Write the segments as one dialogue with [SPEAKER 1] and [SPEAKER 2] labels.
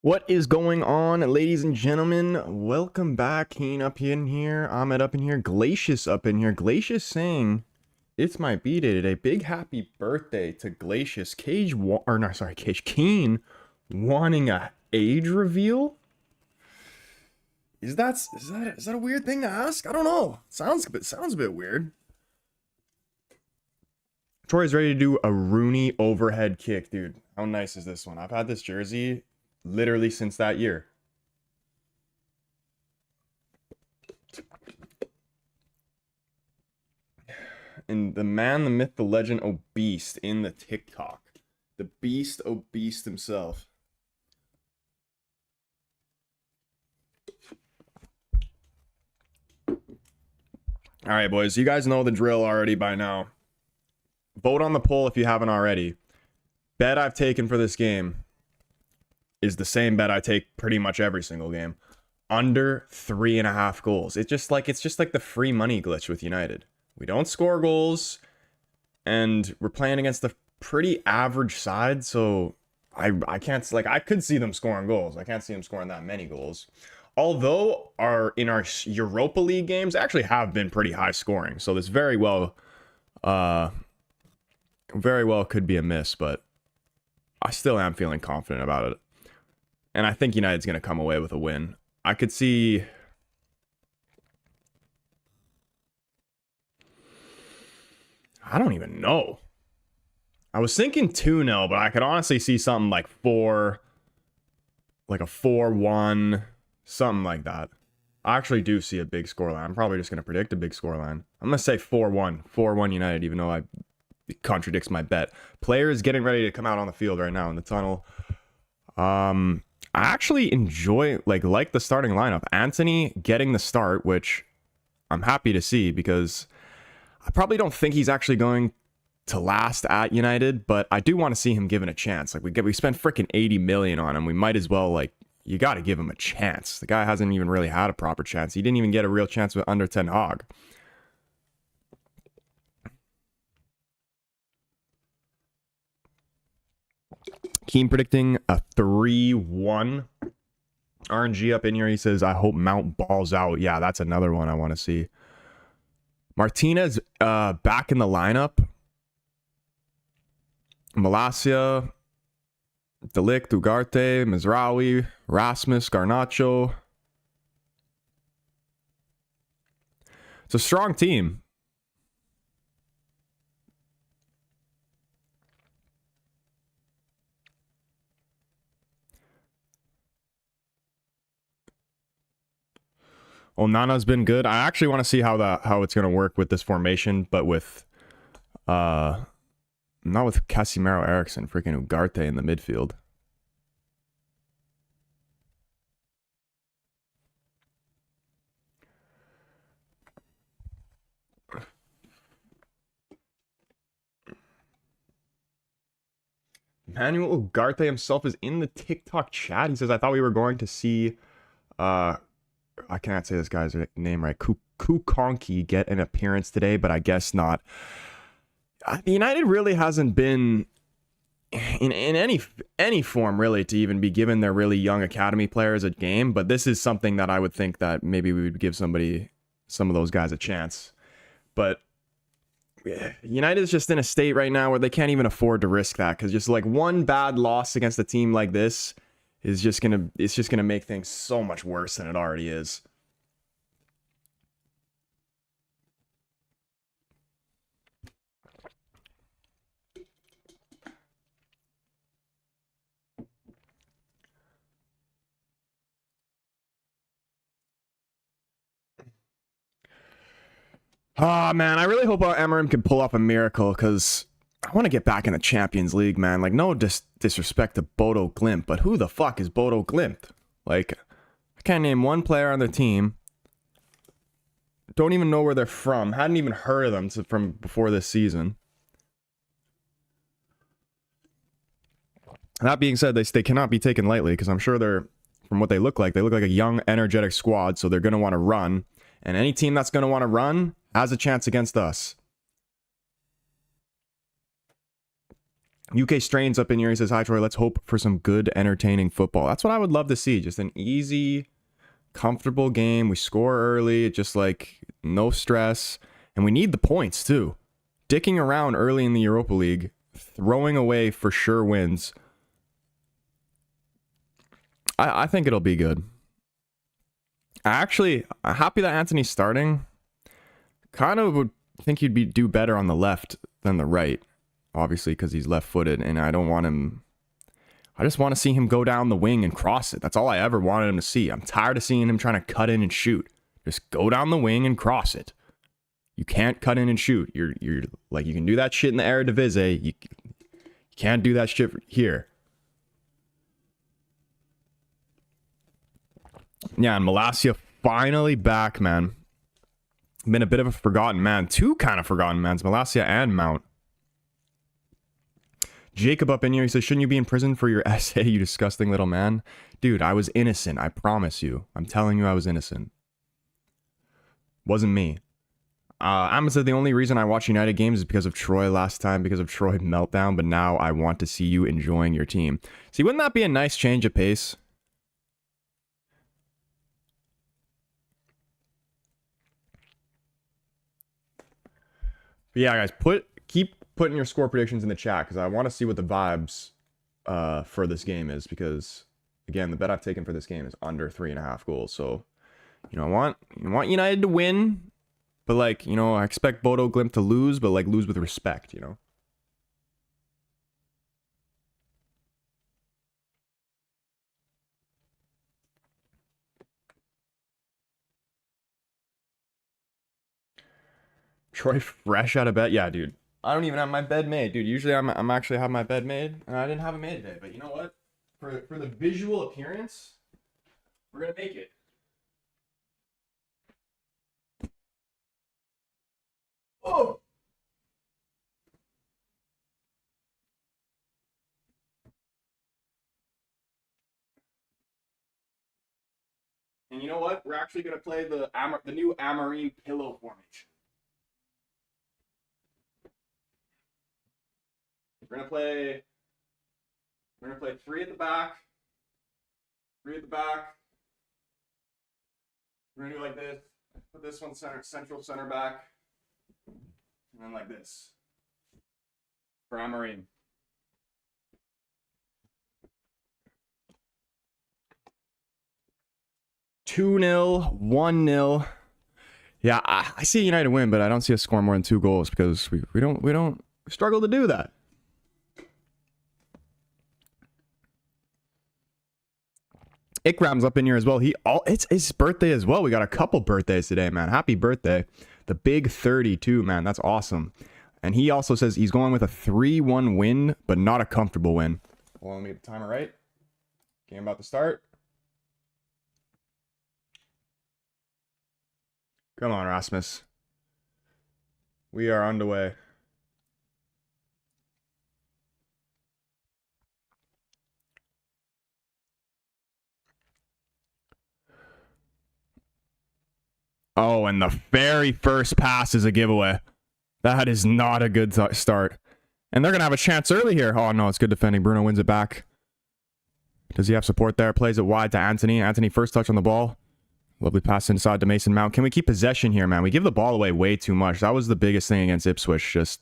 [SPEAKER 1] What is going on, ladies and gentlemen? Welcome back. Keen up in here, Ahmed up in here, Glacius up in here. Glacius saying it's my b-day today. Big happy birthday to Glacius. Keen wanting a age reveal? Is that a weird thing to ask? I don't know. Sounds a bit weird. Troy's ready to do a Rooney overhead kick, dude. How nice is this one? I've had this jersey literally since that year. And the man, the myth, the legend, Obese in the TikTok. The beast, Obese himself. All right, boys. You guys know the drill already by now. Vote on the poll if you haven't already. Bet I've taken for this game is the same bet I take pretty much every single game. Under 3.5 goals. It's just like the free money glitch with United. We don't score goals, and we're playing against a pretty average side, so I can't, like, I could see them scoring goals. I can't see them scoring that many goals. Although in our Europa League games actually have been pretty high scoring, so this very well could be a miss, but I still am feeling confident about it. And I think United's going to come away with a win. I could see... I don't even know. I was thinking 2-0, but I could honestly see something like 4... Like a 4-1... Something like that. I actually do see a big scoreline. I'm probably just going to predict a big scoreline. I'm going to say 4-1. 4-1 United, even though it contradicts my bet. Players getting ready to come out on the field right now in the tunnel. I actually enjoy, like the starting lineup. Anthony getting the start, which I'm happy to see because I probably don't think he's actually going to last at United, but I do want to see him given a chance. Like we spent freaking 80 million on him. We might as well, like, you got to give him a chance. The guy hasn't even really had a proper chance. He didn't even get a real chance with under Ten Hag. Keen predicting a 3-1. RNG up in here. He says, I hope Mount balls out. Yeah, that's another one I want to see. Martinez back in the lineup. Malacia, Delict, Ugarte, Mizraoui, Rasmus, Garnacho. It's a strong team. Onana's been good. I actually want to see how it's going to work with this formation, but with not with Casemiro, Eriksson, freaking Ugarte in the midfield. Manuel Ugarte himself is in the TikTok chat. He says, I thought we were going to see I cannot say this guy's name right. Kukonki get an appearance today, but I guess not. United really hasn't been in any form really to even be given their really young academy players a game, but this is something that I would think that maybe we would give some of those guys a chance. But United is just in a state right now where they can't even afford to risk that, because just like one bad loss against a team like this is just gonna make things so much worse than it already is. Oh, man, I really hope Amarim can pull off a miracle, because I want to get back in the Champions League, man. Like, no disrespect to Bodo Glimt, but who the fuck is Bodo Glimt? Like, I can't name one player on their team. Don't even know where they're from. Hadn't even heard of them from before this season. That being said, they cannot be taken lightly, because I'm sure from what they look like a young, energetic squad, so they're going to want to run. And any team that's going to want to run has a chance against us. UK Strains up in here. He says, hi, Troy. Let's hope for some good, entertaining football. That's what I would love to see. Just an easy, comfortable game. We score early. Just like no stress. And we need the points, too. Dicking around early in the Europa League, throwing away for sure wins. I think it'll be good. I'm happy that Anthony's starting. Kind of would think he'd do better on the left than the right. Obviously, because he's left-footed, and I don't want him... I just want to see him go down the wing and cross it. That's all I ever wanted him to see. I'm tired of seeing him trying to cut in and shoot. Just go down the wing and cross it. You can't cut in and shoot. You're like, you can do that shit in the Eredivisie. You can't do that shit here. Yeah, and Malacia finally back, man. Been a bit of a forgotten man. Two kind of forgotten mans, Malacia and Mount. Jacob up in here, he says, shouldn't you be in prison for your essay, you disgusting little man? Dude, I was innocent, I promise you. I'm telling you I was innocent. Wasn't me. Amma said, the only reason I watch United games is because of Troy last time, because of Troy meltdown, but now I want to see you enjoying your team. See, wouldn't that be a nice change of pace? But yeah, guys, keep putting your score predictions in the chat, because I want to see what the vibes for this game is, because again, the bet I've taken for this game is under 3.5 goals. So, you know, I want United to win, but like, you know, I expect Bodo Glimt to lose, but like lose with respect, you know. Troy fresh out of bed. Yeah, dude. I don't even have my bed made, dude. Usually I'm actually have my bed made, and I didn't have it made today. But you know what? For the visual appearance, we're gonna make it. Oh. And you know what? We're actually gonna play the new Amarine pillow formation. We're gonna play 3 at the back, 3 at the back. We're gonna do like this. Put this one central center back, and then like this for Amarine. Two 2-0, 1-0. Yeah, I see United win, but I don't see us score more than 2 goals because we don't struggle to do that. Ikram's up in here as well. It's his birthday as well. We got a couple birthdays today, man. Happy birthday. The big 32, man. That's awesome. And he also says he's going with a 3-1 win, but not a comfortable win. Well, let me get the timer right. Game about to start. Come on, Rasmus. We are underway. Oh, and the very first pass is a giveaway. That is not a good start. And they're going to have a chance early here. Oh, no, it's good defending. Bruno wins it back. Does he have support there? Plays it wide to Anthony. Anthony first touch on the ball. Lovely pass inside to Mason Mount. Can we keep possession here, man? We give the ball away way too much. That was the biggest thing against Ipswich. Just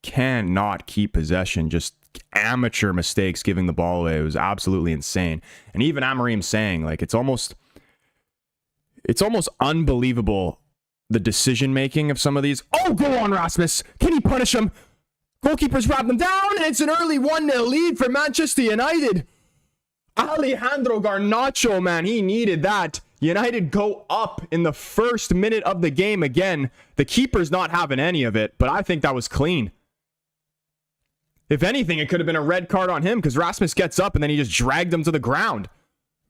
[SPEAKER 1] cannot keep possession. Just amateur mistakes giving the ball away. It was absolutely insane. And even Amorim saying, like, it's almost unbelievable, the decision-making of some of these. Oh, go on, Rasmus. Can he punish him? Goalkeeper's wrapped them down, and it's an early 1-0 lead for Manchester United. Alejandro Garnacho, man, he needed that. United go up in the first minute of the game again. The keeper's not having any of it, but I think that was clean. If anything, it could have been a red card on him because Rasmus gets up and then he just dragged him to the ground.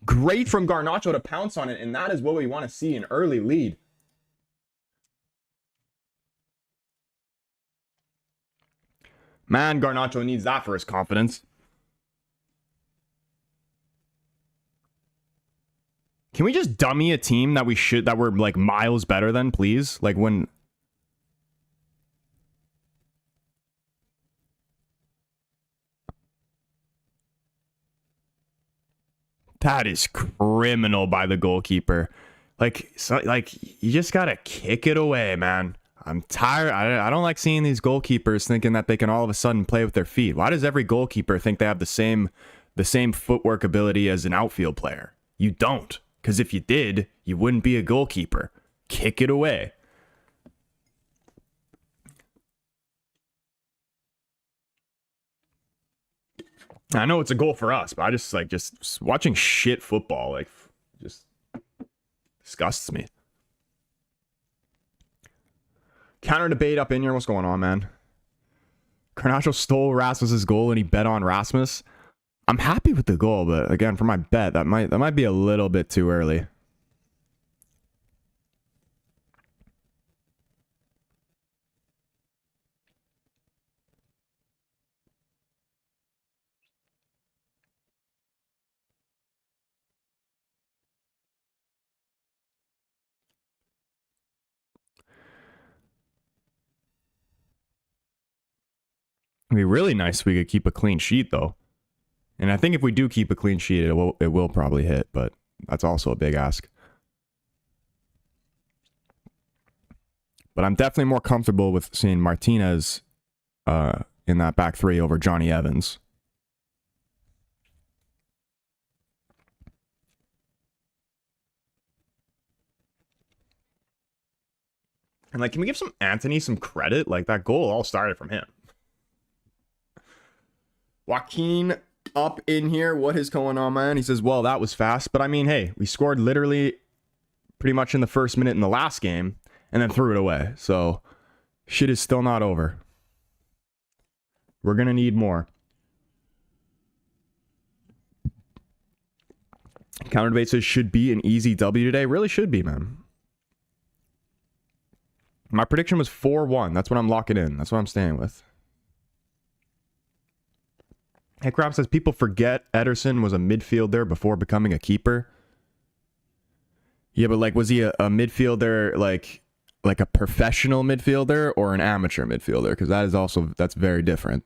[SPEAKER 1] Great from Garnacho to pounce on it, and that is what we want to see, an early lead. Man, Garnacho needs that for his confidence. Can we just dummy a team that we're like miles better than, please? Like when... That is criminal by the goalkeeper. Like, you just gotta kick it away, man. I'm tired. I don't like seeing these goalkeepers thinking that they can all of a sudden play with their feet. Why does every goalkeeper think they have the same footwork ability as an outfield player? You don't. Because if you did, you wouldn't be a goalkeeper. Kick it away. I know it's a goal for us, but I just watching shit football, like, just disgusts me. Counter debate up in here. What's going on, man? Garnacho stole Rasmus's goal and he bet on Rasmus. I'm happy with the goal, but again, for my bet, that might be a little bit too early. It'd be really nice if we could keep a clean sheet, though. And I think if we do keep a clean sheet, it will probably hit, but that's also a big ask. But I'm definitely more comfortable with seeing Martinez in that back three over Johnny Evans. And, like, can we give Anthony some credit? Like, that goal all started from him. Joaquin up in here. What is going on, man? He says, well, that was fast. But I mean, hey, we scored literally pretty much in the first minute in the last game and then threw it away. So shit is still not over. We're going to need more. Counter debate says should be an easy W today. Really should be, man. My prediction was 4-1. That's what I'm locking in. That's what I'm staying with. Hey, Crop says people forget Ederson was a midfielder before becoming a keeper. Yeah, but like, was he a midfielder, like a professional midfielder or an amateur midfielder? Because that's very different.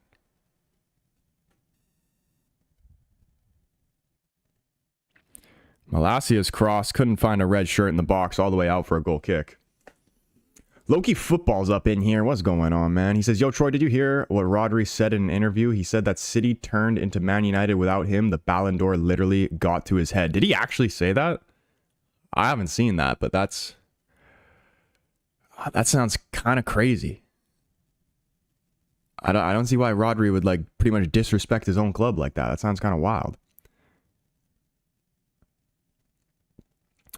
[SPEAKER 1] Malacia's cross couldn't find a red shirt in the box all the way out for a goal kick. Loki Football's up in here. What's going on, man? He says, yo, Troy, did you hear what Rodri said in an interview? He said that City turned into Man United without him. The Ballon d'Or literally got to his head. Did he actually say that? I haven't seen that, but that sounds kind of crazy. I don't see why Rodri would, like, pretty much disrespect his own club like that. That sounds kind of wild.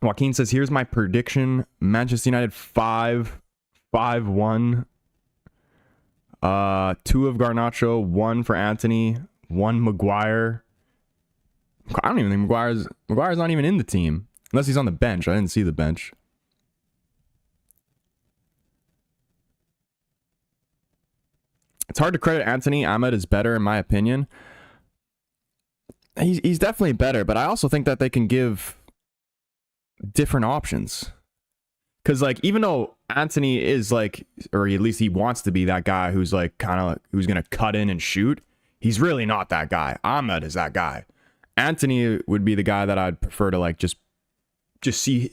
[SPEAKER 1] Joaquin says, here's my prediction. Manchester United 5-1. 2 of Garnacho, 1 for Anthony, 1 Maguire. I don't even think Maguire's not even in the team. Unless he's on the bench. I didn't see the bench. It's hard to credit Anthony. Ahmed is better, in my opinion. He's definitely better, but I also think that they can give different options. Because, like, even though Anthony is, like, or at least he wants to be that guy who's, like, kind of, who's going to cut in and shoot, he's really not that guy. Ahmed is that guy. Anthony would be the guy that I'd prefer to, like, just see.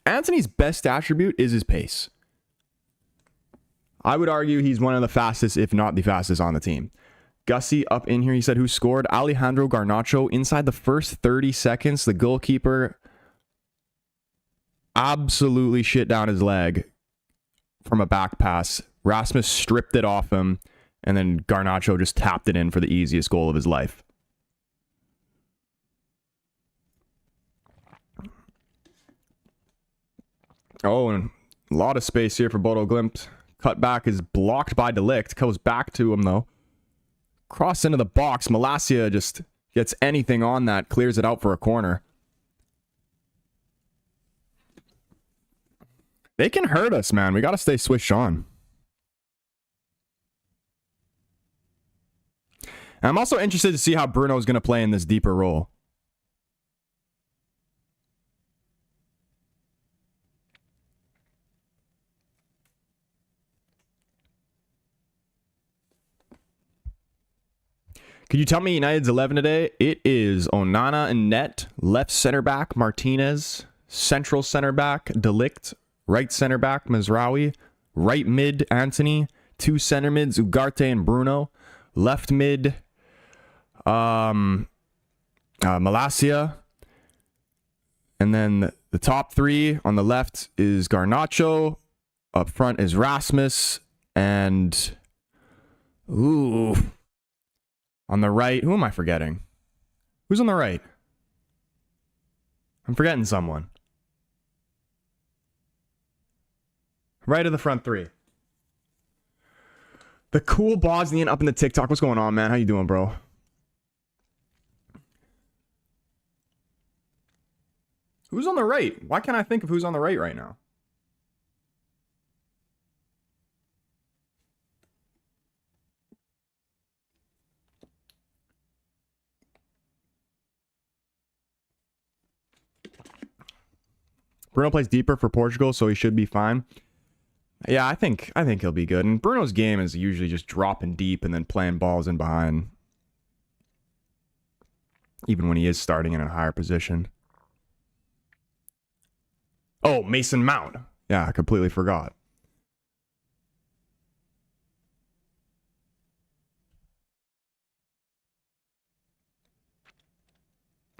[SPEAKER 1] Anthony's best attribute is his pace. I would argue he's one of the fastest, if not the fastest, on the team. Gussie up in here. He said, who scored? Alejandro Garnacho. Inside the first 30 seconds, the goalkeeper absolutely shit down his leg from a back pass. Rasmus stripped it off him, and then Garnacho just tapped it in for the easiest goal of his life. Oh, and a lot of space here for Bodo Glimt. Cut back is blocked by De Ligt. Goes back to him, though. Cross into the box. Malacia just gets anything on that. Clears it out for a corner. They can hurt us, man. We got to stay switched on. And I'm also interested to see how Bruno's going to play in this deeper role. Could you tell me United's 11 today? It is Onana and net, left center back Martinez, central center back Delict, right center back Mazraoui, right mid Anthony, two center mids Ugarte and Bruno, left mid Malacia, and then the top three on the left is Garnacho, up front is Rasmus, and on the right, who am I forgetting? Who's on the right? I'm forgetting someone. Right of the front three. The cool Bosnian up in the TikTok. What's going on, man? How you doing, bro? Who's on the right? Why can't I think of who's on the right now? Bruno plays deeper for Portugal, so he should be fine. Yeah, I think he'll be good. And Bruno's game is usually just dropping deep and then playing balls in behind. Even when he is starting in a higher position. Oh, Mason Mount. Yeah, I completely forgot.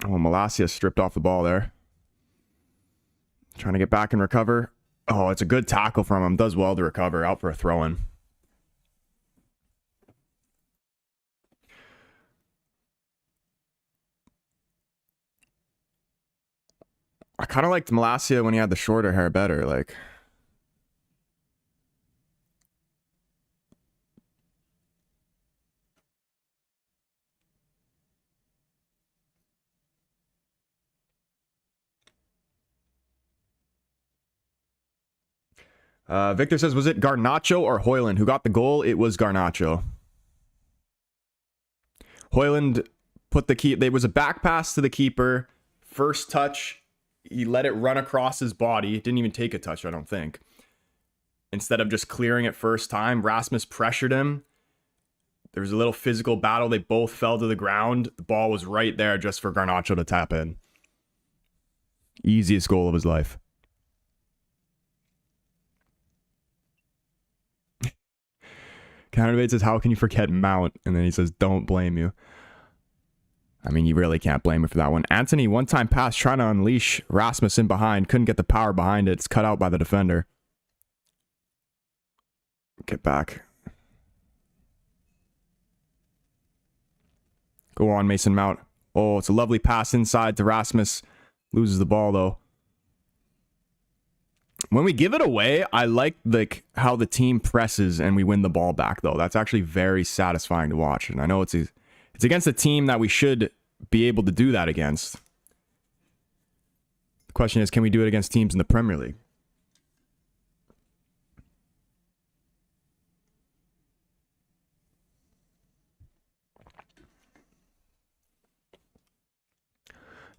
[SPEAKER 1] Oh, Malacia stripped off the ball there. Trying to get back and recover. Oh, it's a good tackle from him. Does well to recover. Out for a throw-in. I kind of liked Malacia when he had the shorter hair better. Like, Victor says, was it Garnacho or Hoyland who got the goal? It was Garnacho. Hoyland put the key. There was a back pass to the keeper. First touch, he let it run across his body. Didn't even take a touch, I don't think. Instead of just clearing it first time, Rasmus pressured him. There was a little physical battle. They both fell to the ground. The ball was right there just for Garnacho to tap in. Easiest goal of his life. Counterbait says, how can you forget Mount? And then he says, don't blame you. I mean, you really can't blame him for that one. Anthony, one-time pass, trying to unleash Rasmus in behind. Couldn't get the power behind it. It's cut out by the defender. Get back. Go on, Mason Mount. Oh, it's a lovely pass inside to Rasmus. Loses the ball, though. When we give it away, I like how the team presses and we win the ball back, though. That's actually very satisfying to watch. And I know it's against a team that we should be able to do that against. The question is, can we do it against teams in the Premier League?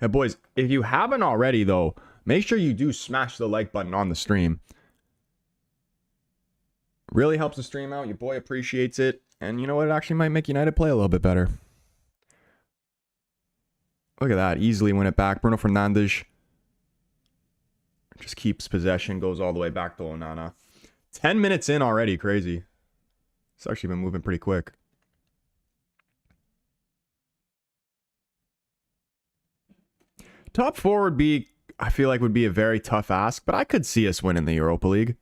[SPEAKER 1] Yeah, boys, if you haven't already, though, make sure you do smash the like button on the stream. Really helps the stream out. Your boy appreciates it. And you know what? It actually might make United play a little bit better. Look at that. Easily win it back. Bruno Fernandes just keeps possession. Goes all the way back to Onana. 10 minutes in already. Crazy. It's actually been moving pretty quick. Top four would be, I feel like, would be a very tough ask, but I could see us winning the Europa League.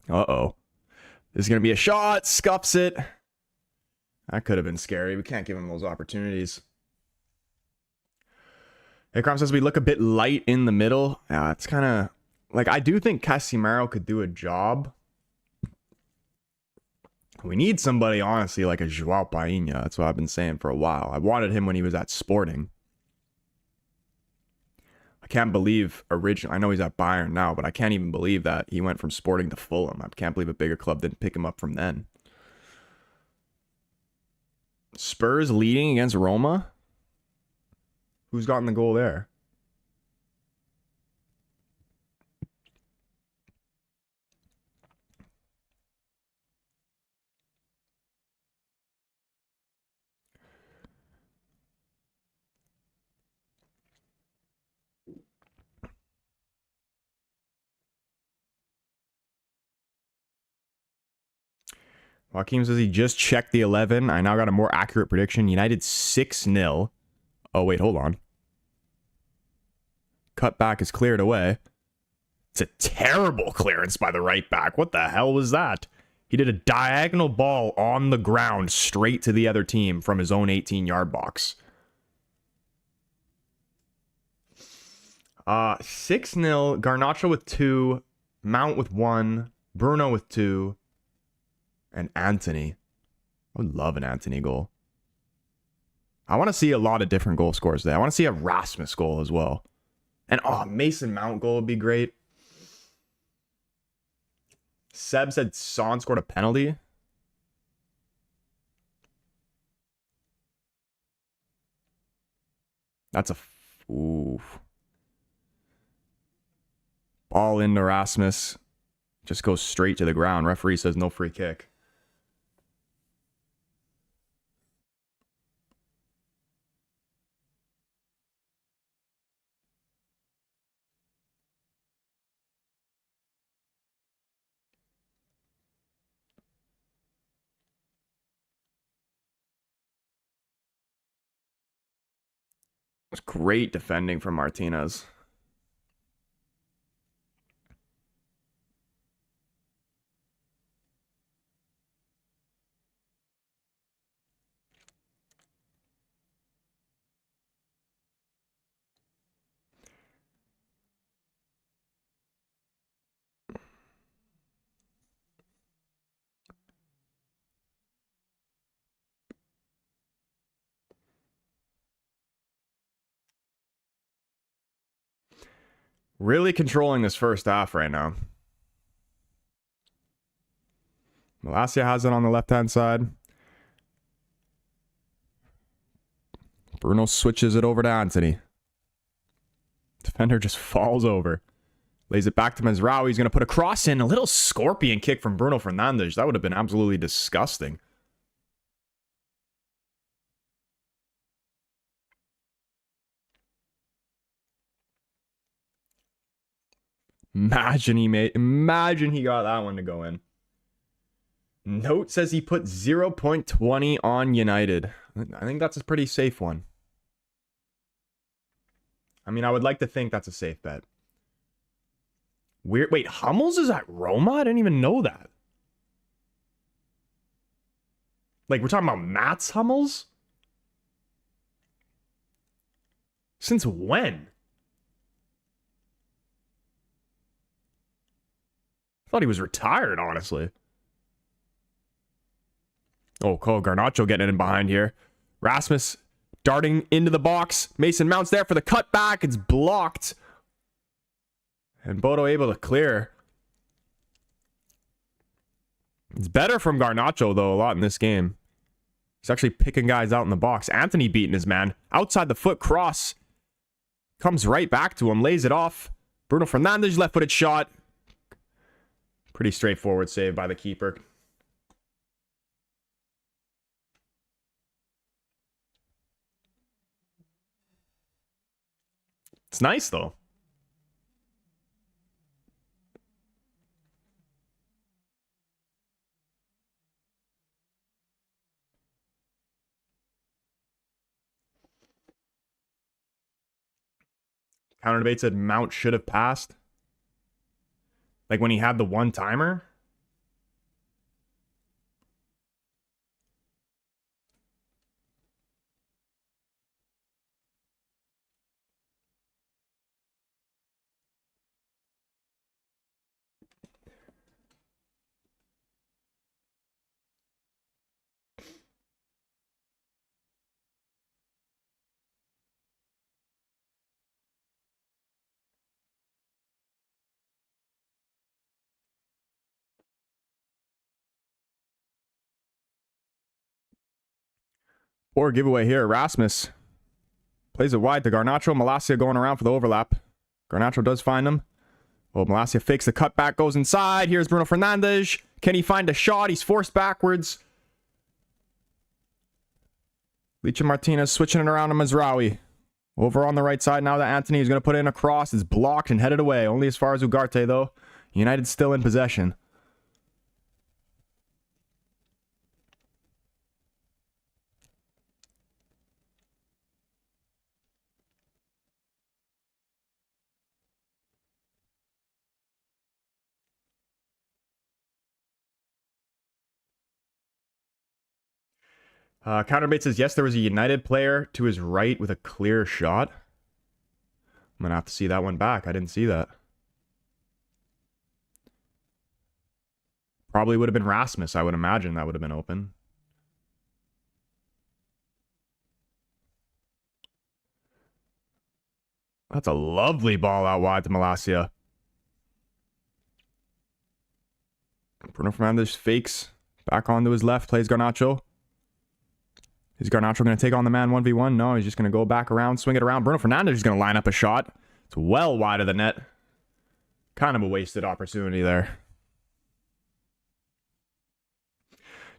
[SPEAKER 1] Uh-oh. This is going to be a shot. Scuffs it. That could have been scary. We can't give him those opportunities. Hey, Crom says we look a bit light in the middle. Yeah, it's kind of... Like, I do think Casemiro could do a job. We need somebody, honestly, like a Joao Painha. That's what I've been saying for a while. I wanted him when he was at Sporting. I can't believe originally... I know he's at Bayern now, but I can't even believe that he went from Sporting to Fulham. I can't believe a bigger club didn't pick him up from then. Spurs leading against Roma? Who's gotten the goal there? Joaquim says he just checked the 11. I now got a more accurate prediction. United 6-0. Oh, wait, hold on. Cutback is cleared away. It's a terrible clearance by the right back. What the hell was that? He did a diagonal ball on the ground straight to the other team from his own 18-yard box. 6-0. Garnacho with 2. Mount with 1. Bruno with 2. And Anthony. I would love an Anthony goal. I want to see a lot of different goal scores today. I want to see a Rasmus goal as well. And Mason Mount goal would be great. Seb said Son scored a penalty. That's a... Ooh. Ball into Rasmus. Just goes straight to the ground. Referee says no free kick. It was great defending from Martinez. Really controlling this first half right now. Malacia has it on the left-hand side. Bruno switches it over to Anthony. Defender just falls over. Lays it back to Mazraoui. He's going to put a cross in. A little scorpion kick from Bruno Fernandes. That would have been absolutely disgusting. Imagine he got that one to go in. Note says he put 0.20 on United. I think that's a pretty safe one. I mean, I would like to think that's a safe bet. Weird. Wait, Hummels is at Roma? I didn't even know that. Like, we're talking about Mats Hummels? Since when? I thought he was retired, honestly. Oh, Cole Garnacho getting in behind here. Rasmus darting into the box. Mason Mount's there for the cutback. It's blocked. And Bodo able to clear. It's better from Garnacho, though, a lot in this game. He's actually picking guys out in the box. Anthony beating his man. Outside the foot cross. Comes right back to him. Lays it off. Bruno Fernandes, left-footed shot. Pretty straightforward save by the keeper. It's nice, though. Counter debate said Mount should have passed. Like when he had the one-timer. Or giveaway here. Rasmus plays it wide to Garnacho. Malacia going around for the overlap. Garnacho does find him. Well, Malacia fakes the cutback, goes inside. Here's Bruno Fernandes. Can he find a shot? He's forced backwards. Licha Martinez switching it around to Mazraoui. Over on the right side now that Anthony is going to put in a cross. It's blocked and headed away. Only as far as Ugarte, though. United still in possession. Counterbait says, yes, there was a United player to his right with a clear shot. I'm going to have to see that one back. I didn't see that. Probably would have been Rasmus. I would imagine that would have been open. That's a lovely ball out wide to Malacia. Bruno Fernandes fakes back onto his left, plays Garnacho. Is Garnacho going to take on the man 1v1? No, he's just going to go back around, swing it around. Bruno Fernandes is going to line up a shot. It's well wide of the net. Kind of a wasted opportunity there.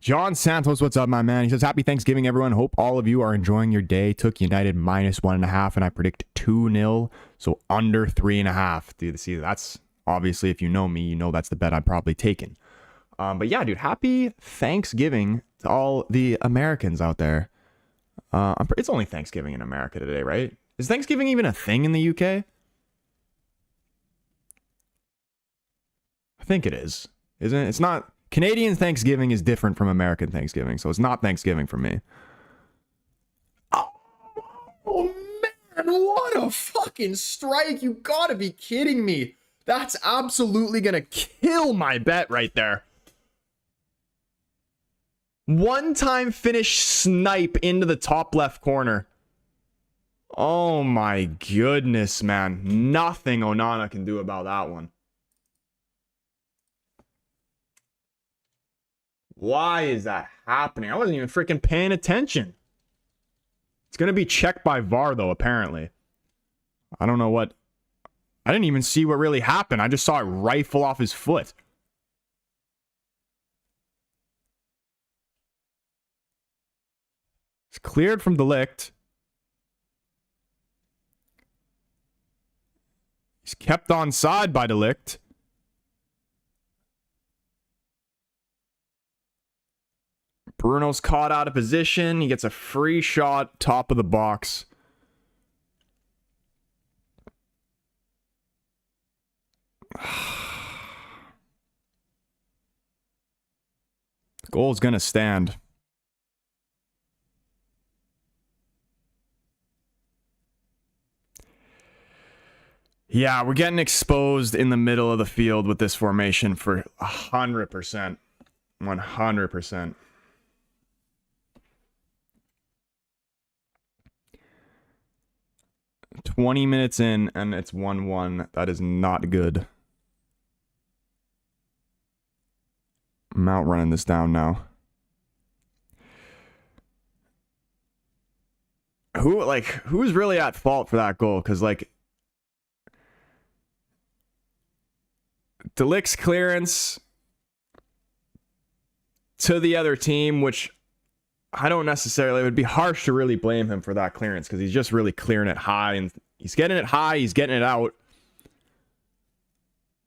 [SPEAKER 1] John Santos, what's up, my man? He says, happy Thanksgiving, everyone. Hope all of you are enjoying your day. Took United -1.5, and I predict 2-0, so under 3.5. Dude, see, that's obviously, if you know me, you know that's the bet I'm probably taking. But yeah, dude, happy Thanksgiving to all the Americans out there. It's only Thanksgiving in America today, right? Is Thanksgiving even a thing in the UK? I think it is. Isn't it? It's not. Canadian Thanksgiving is different from American Thanksgiving, so it's not Thanksgiving for me. Oh man, what a fucking strike. You gotta be kidding me. That's absolutely gonna kill my bet right there. One-time finish snipe into the top left corner. Oh my goodness, man. Nothing Onana can do about that one. Why is that happening? I wasn't even freaking paying attention. It's going to be checked by VAR, though, apparently. I don't know what... I didn't even see what really happened. I just saw it rifle off his foot. It's cleared from De Ligt. He's kept onside by De Ligt. Bruno's caught out of position. He gets a free shot, top of the box. Goal's gonna stand. Yeah, we're getting exposed in the middle of the field with this formation for 100%. 100%. $20 minutes in, and it's 1-1. That is not good. I'm out running this down now. Who's really at fault for that goal? Because, like, De Ligt's clearance to the other team, which I don't necessarily, it would be harsh to really blame him for that clearance because he's just really clearing it high, and he's getting it high, he's getting it out.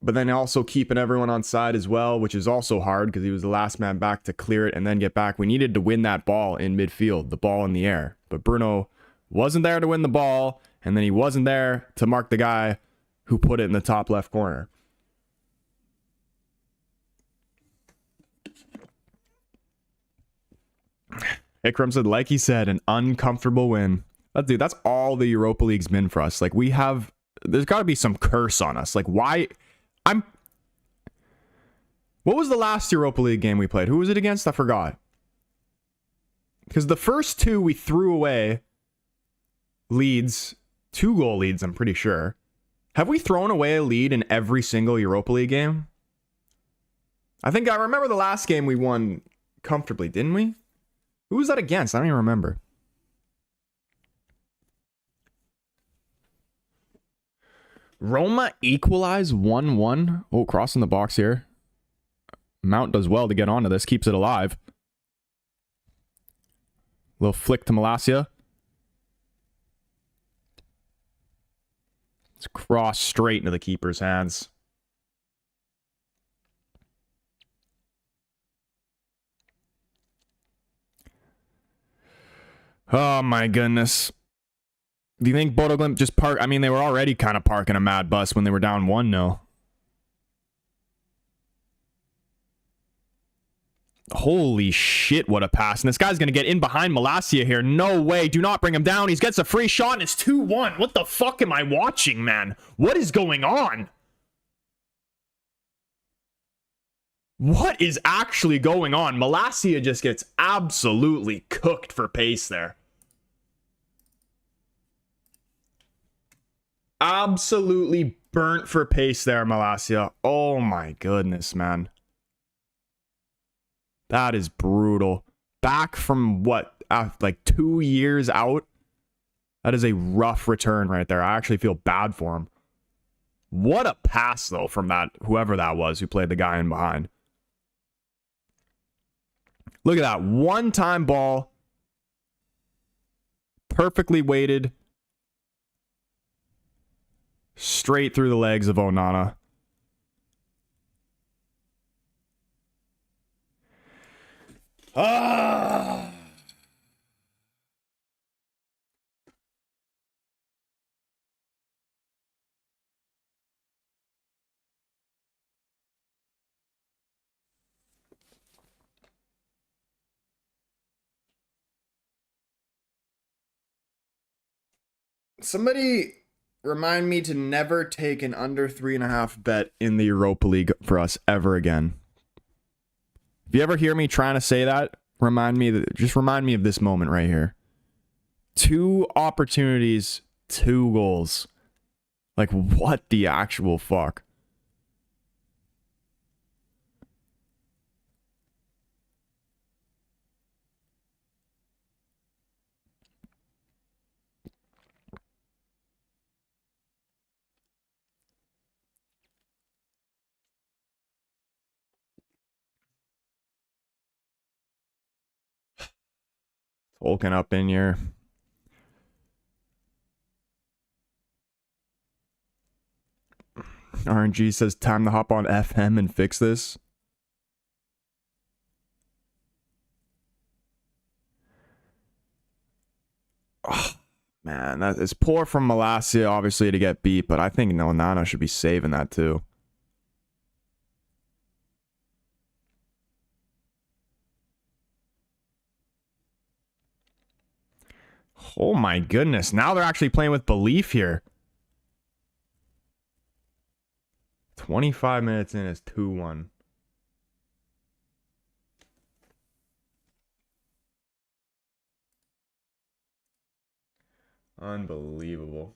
[SPEAKER 1] But then also keeping everyone on side as well, which is also hard because he was the last man back to clear it and then get back. We needed to win that ball in midfield, the ball in the air. But Bruno wasn't there to win the ball, and then he wasn't there to mark the guy who put it in the top left corner. Ikram said, like he said, an uncomfortable win. Dude, that's all the Europa League's been for us. Like, there's got to be some curse on us. Like, why? What was the last Europa League game we played? Who was it against? I forgot. Because the first two we threw away leads, 2-goal leads, I'm pretty sure. Have we thrown away a lead in every single Europa League game? I think I remember the last game we won comfortably, didn't we? Who was that against? I don't even remember. Roma equalize 1-1. Oh, crossing the box here. Mount does well to get onto this. Keeps it alive. Little flick to Malacia. It's crossed straight into the keeper's hands. Oh my goodness. Do you think Bodo Glimt just park? I mean, they were already kind of parking a mad bus when they were down 1-0. Holy shit, what a pass. And this guy's going to get in behind Malacia here. No way. Do not bring him down. He gets a free shot and it's 2-1. What the fuck am I watching, man? What is going on? What is actually going on? Malacia just gets absolutely cooked for pace there. Absolutely burnt for pace there, Malacia. Oh my goodness, man. That is brutal. Back from what, like 2 years out? That is a rough return right there. I actually feel bad for him. What a pass, though, from that, whoever that was who played the guy in behind. Look at that. One-time ball. Perfectly weighted. Straight through the legs of Onana. Ah! Somebody remind me to never take an under 3.5 bet in the Europa League for us ever again. If you ever hear me trying to say that, just remind me of this moment right here. 2 opportunities, 2 goals. Like, what the actual fuck? Tolkien up in here. RNG says time to hop on FM and fix this. Oh, man, that is poor from Malacia, obviously, to get beat, but I think Onana should be saving that too. Oh my goodness. Now they're actually playing with belief here. 25 minutes in is 2-1. Unbelievable.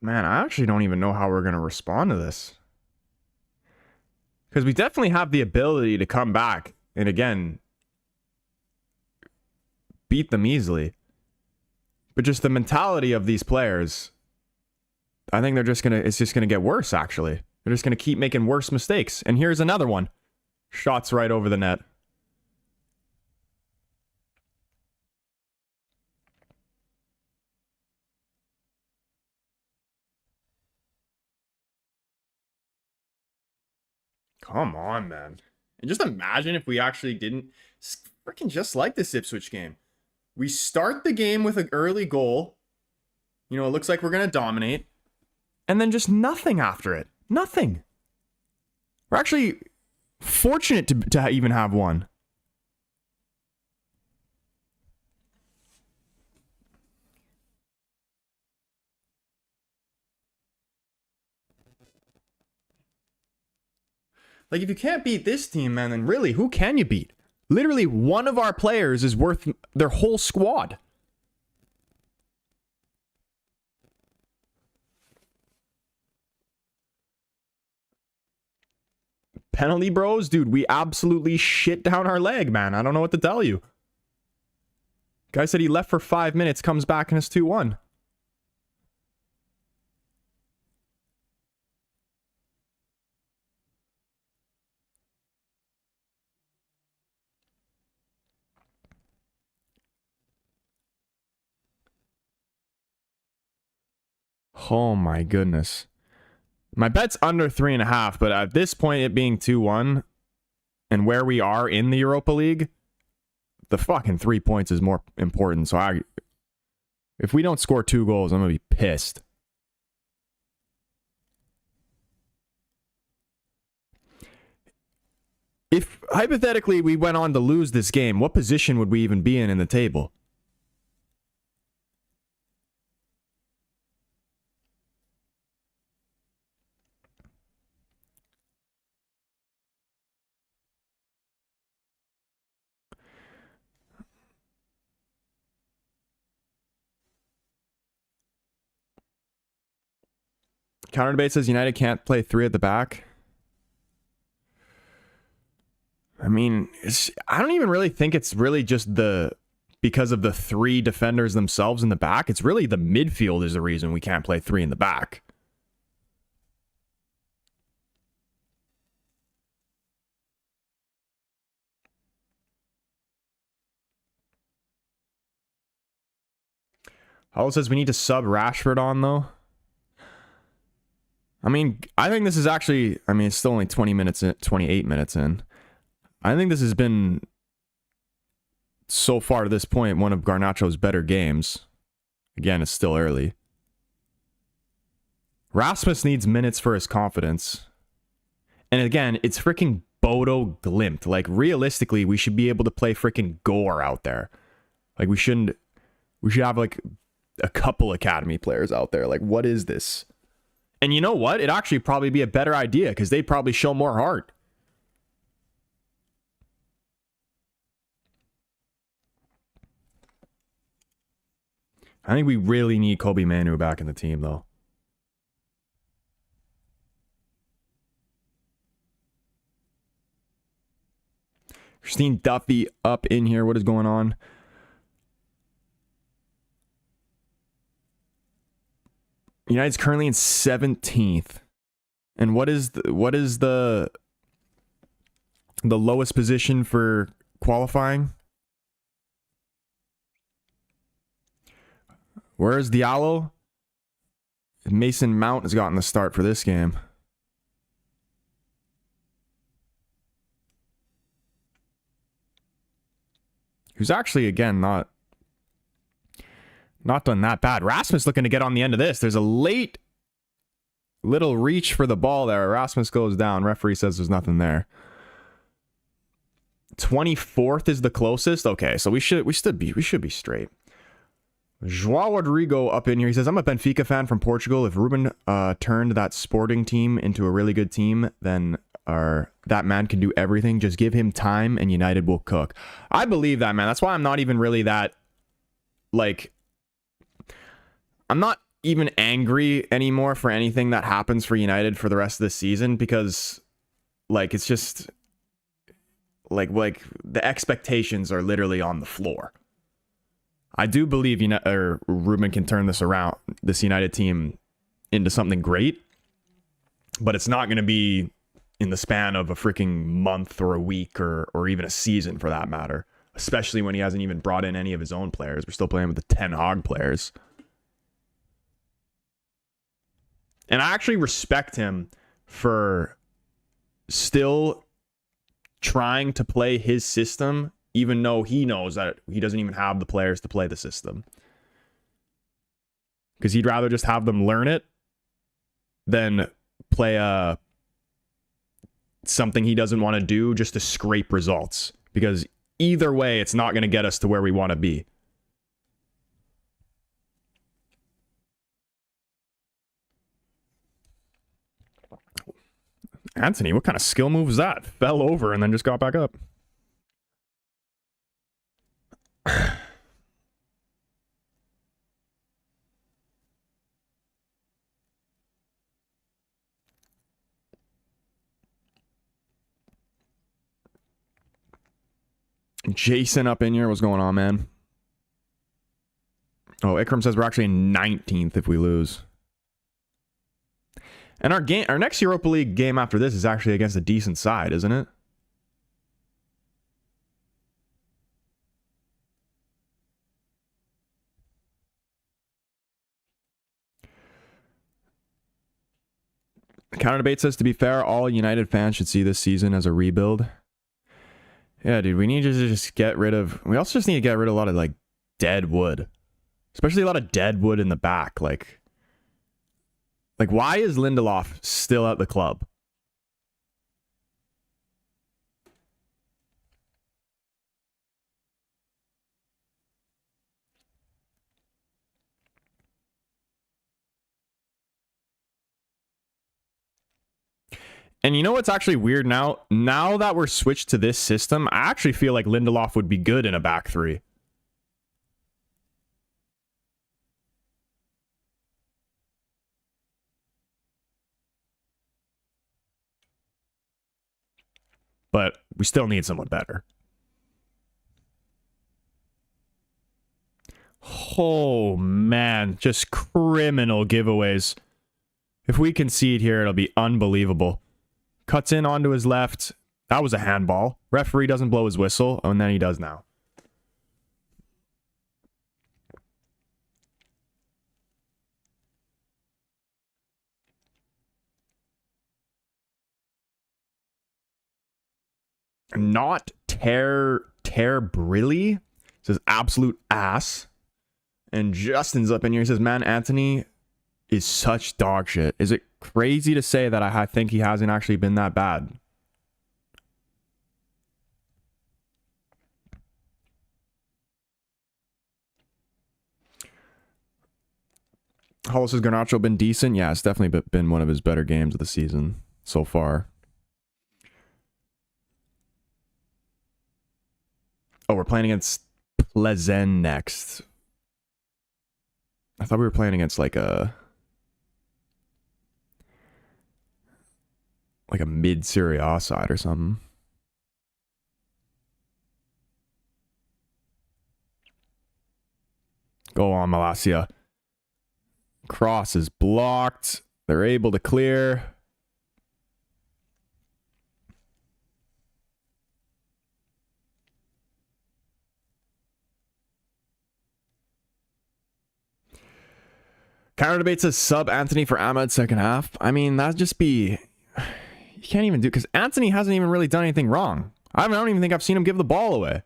[SPEAKER 1] Man, I actually don't even know how we're going to respond to this. Because we definitely have the ability to come back and, again, beat them easily. But just the mentality of these players, I think it's just going to get worse, actually. They're just going to keep making worse mistakes. And here's another one. Shots right over the net. Come on, man. And just imagine if we actually didn't... Freaking just like this Ipswich game. We start the game with an early goal. You know, it looks like we're going to dominate. And then just nothing after it. Nothing. We're actually fortunate to even have one. Like, if you can't beat this team, man, then really, who can you beat? Literally, one of our players is worth their whole squad. Penalty bros? Dude, we absolutely shit down our leg, man. I don't know what to tell you. Guy said he left for 5 minutes, comes back, and it's 2-1. Oh my goodness. My bet's under 3.5, but at this point, it being 2-1, and where we are in the Europa League, the fucking 3 points is more important. So if we don't score 2 goals, I'm gonna be pissed. If hypothetically we went on to lose this game, what position would we even be in the table? Counter debate says United can't play 3 at the back. I mean, I don't even really think it's really just because of the 3 defenders themselves in the back. It's really the midfield is the reason we can't play 3 in the back. Hollow says we need to sub Rashford on, though. I mean, I think this is actually, I mean, it's still only 20 minutes in, 28 minutes in. I think this has been, so far to this point, one of Garnacho's better games. Again, it's still early. Rasmus needs minutes for his confidence. And again, it's freaking Bodo Glimt. Like, realistically, we should be able to play freaking Gore out there. Like, we should have, like, a couple academy players out there. Like, what is this? And you know what? It'd actually probably be a better idea because they'd probably show more heart. I think we really need Kobe Manu back in the team, though. Christine Duffy up in here. What is going on? United's currently in 17th. And what is the lowest position for qualifying? Where's Diallo? Mason Mount has gotten the start for this game. Who's actually, again, not done that bad. Rasmus looking to get on the end of this. There's a late little reach for the ball there. Rasmus goes down. Referee says there's nothing there. 24th is the closest. Okay, so we should be straight. João Rodrigo up in here. He says, I'm a Benfica fan from Portugal. If Ruben turned that Sporting team into a really good team, then that man can do everything. Just give him time and United will cook. I believe that, man. That's why I'm not even really that, like, I'm not even angry anymore for anything that happens for United for the rest of the season because, like, it's just, like the expectations are literally on the floor. I do believe Ruben can turn this around, this United team, into something great, but it's not going to be in the span of a freaking month or a week or even a season for that matter, especially when he hasn't even brought in any of his own players. We're still playing with the Ten Hag players. And I actually respect him for still trying to play his system, even though he knows that he doesn't even have the players to play the system. Because he'd rather just have them learn it than play something he doesn't want to do just to scrape results. Because either way, it's not going to get us to where we want to be. Anthony, what kind of skill move was that? Fell over and then just got back up. Jason up in here. What's going on, man? Oh, Ikram says we're actually in 19th if we lose. And our next Europa League game after this is actually against a decent side, isn't it? Counter debate says, to be fair, all United fans should see this season as a rebuild. Yeah, dude, we need to just get rid of... We also just need to get rid of a lot of, like, dead wood. Especially a lot of dead wood in the back. Like, why is Lindelof still at the club? And you know what's actually weird now? Now that we're switched to this system, I actually feel like Lindelof would be good in a back three. But we still need someone better. Oh, man. Just criminal giveaways. If we concede here, it'll be unbelievable. Cuts in onto his left. That was a handball. Referee doesn't blow his whistle. Oh, and then he does now. Not Brilly. Says absolute ass. And Justin's up in here. He says, man, Anthony is such dog shit. Is it crazy to say that I think he hasn't actually been that bad? Hollis has Garnacho been decent? Yeah, it's definitely been one of his better games of the season so far. Oh, we're playing against Plezen next. I thought we were playing against like a mid Serie A side or something. Go on, Malacia. Cross is blocked. They're able to clear. Counter debate says sub Anthony for Ahmed second half. I mean, that'd just be... You can't even do... Because Anthony hasn't even really done anything wrong. I don't even think I've seen him give the ball away.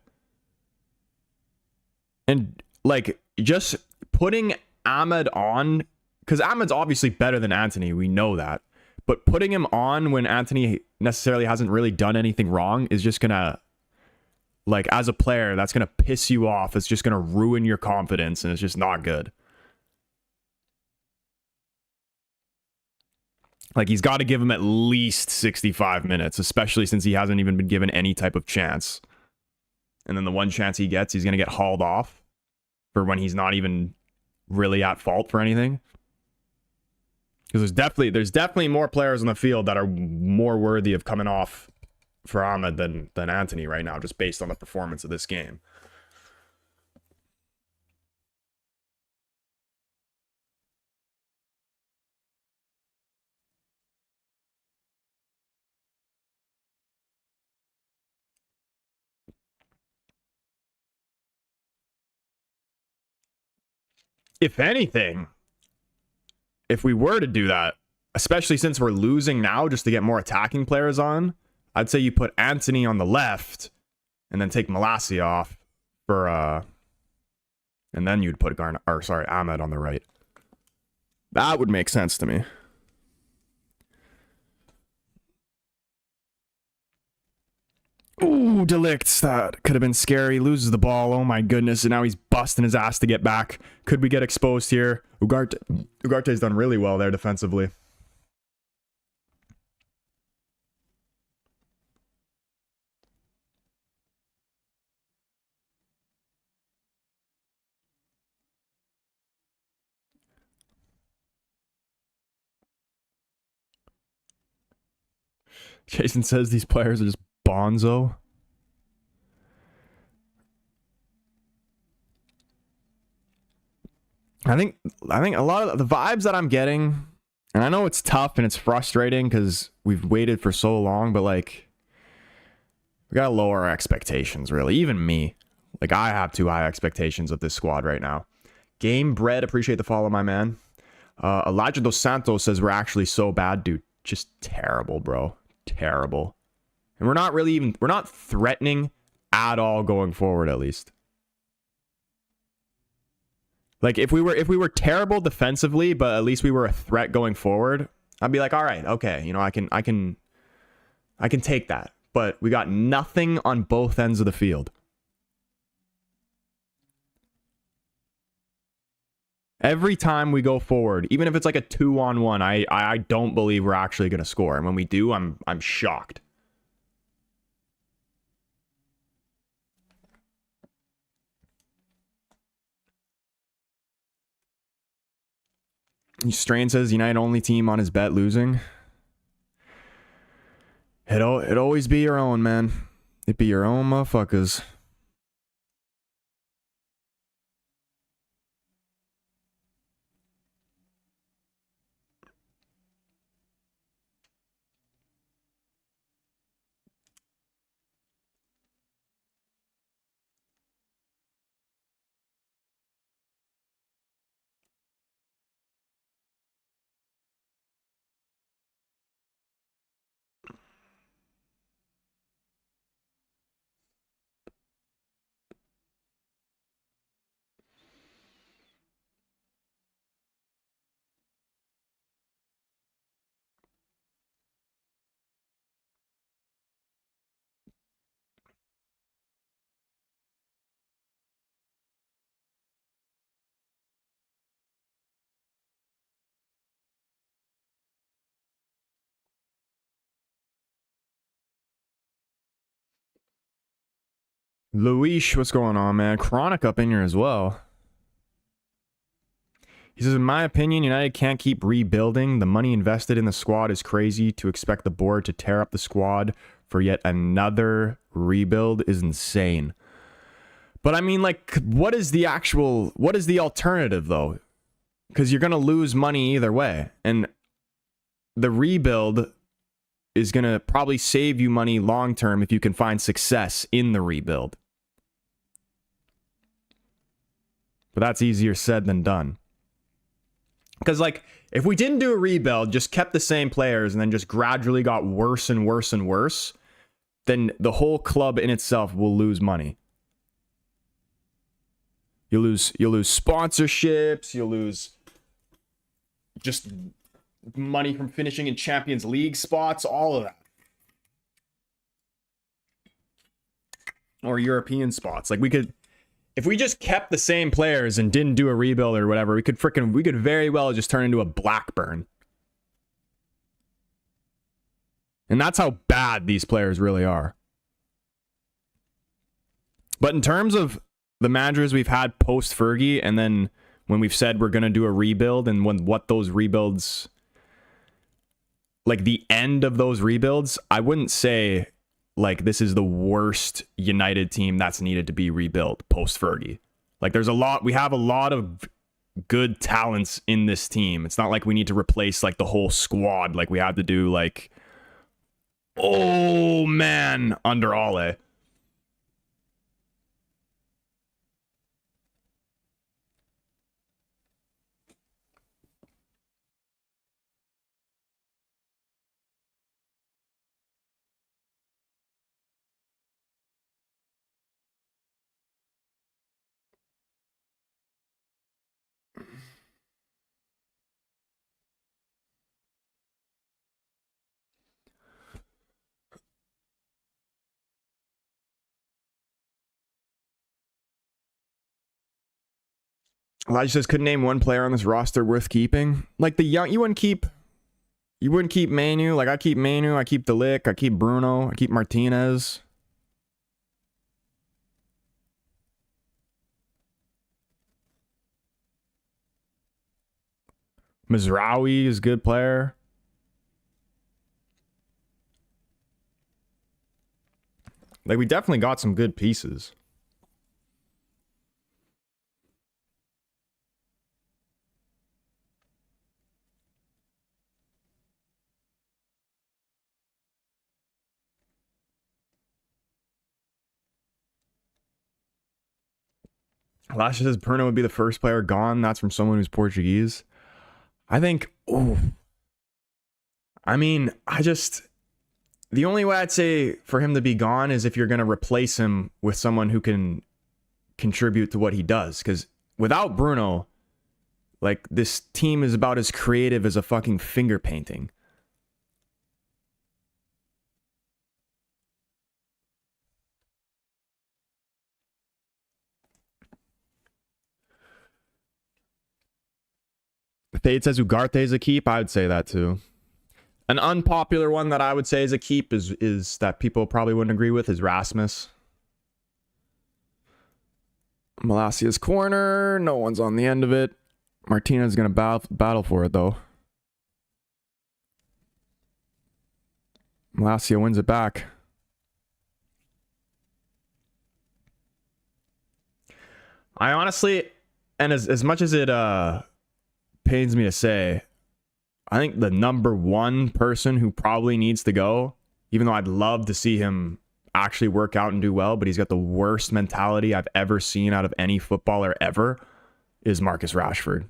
[SPEAKER 1] And, like, just putting Ahmed on... Because Ahmed's obviously better than Anthony. We know that. But putting him on when Anthony necessarily hasn't really done anything wrong is just going to... Like, as a player, that's going to piss you off. It's just going to ruin your confidence. And it's just not good. Like, he's got to give him at least 65 minutes, especially since he hasn't even been given any type of chance. And then the one chance he gets, he's going to get hauled off for when he's not even really at fault for anything. Because there's definitely more players on the field that are more worthy of coming off for Ahmed than Anthony right now, just based on the performance of this game. If anything, if we were to do that, especially since we're losing now just to get more attacking players on, I'd say you put Anthony on the left and then take Malacia off for and then you'd put Ahmed on the right. That would make sense to me. Ooh, Delict. That could have been scary. Loses the ball. Oh my goodness. And now he's busting his ass to get back. Could we get exposed here? Ugarte's done really well there defensively. Jason says these players are just bonzo. I think a lot of the vibes that I'm getting, and I know it's tough and it's frustrating because we've waited for so long, but like we gotta lower our expectations, really. Even me. Like, I have too high expectations of this squad right now. Game Bread, appreciate the follow, my man. Elijah Dos Santos says we're actually so bad, dude. Just terrible, bro. Terrible. And we're not threatening at all going forward, at least. Like if we were terrible defensively, but at least we were a threat going forward, I'd be like, all right, okay, you know, I can take that. But we got nothing on both ends of the field. Every time we go forward, even if it's like a 2-on-1, I don't believe we're actually going to score. And when we do, I'm shocked. Strain says United only team on his bet losing. It'd always be your own, man. It'd be your own motherfuckers. Luis, what's going on, man? Chronic up in here as well. He says, in my opinion, United can't keep rebuilding. The money invested in the squad is crazy. To expect the board to tear up the squad for yet another rebuild is insane. But I mean, like, what is the alternative, though? Because you're going to lose money either way. And the rebuild is going to probably save you money long term if you can find success in the rebuild. But that's easier said than done. Because, like, if we didn't do a rebuild, just kept the same players, and then just gradually got worse and worse and worse, then the whole club in itself will lose money. You'll lose sponsorships, you'll lose just money from finishing in Champions League spots, all of that. Or European spots. Like, we could, if we just kept the same players and didn't do a rebuild or whatever, we could very well just turn into a Blackburn. And that's how bad these players really are. But in terms of the managers we've had post Fergie, and then when we've said we're going to do a rebuild, and what those rebuilds, like the end of those rebuilds, I wouldn't say like this is the worst United team that's needed to be rebuilt post Fergie. Like we have a lot of good talents in this team. It's not like we need to replace like the whole squad like we had to do like, oh man, under Ole. Elijah says, couldn't name one player on this roster worth keeping. Like the young, you wouldn't keep Manu. Like I keep Manu, I keep Delic, I keep Bruno, I keep Martinez. Mazraoui is a good player. Like we definitely got some good pieces. Lasha says Bruno would be the first player gone. That's from someone who's Portuguese. I think I mean, the only way I'd say for him to be gone is if you're going to replace him with someone who can contribute to what he does. Because without Bruno, like, this team is about as creative as a fucking finger painting. Fade says Ugarte is a keep. I would say that too. An unpopular one that I would say is a keep is that people probably wouldn't agree with is Rasmus. Malacia's corner. No one's on the end of it. Martinez is going to battle for it, though. Malacia wins it back. I honestly, and as much as it pains me to say, I think the number one person who probably needs to go, even though I'd love to see him actually work out and do well, but he's got the worst mentality I've ever seen out of any footballer ever, is Marcus Rashford.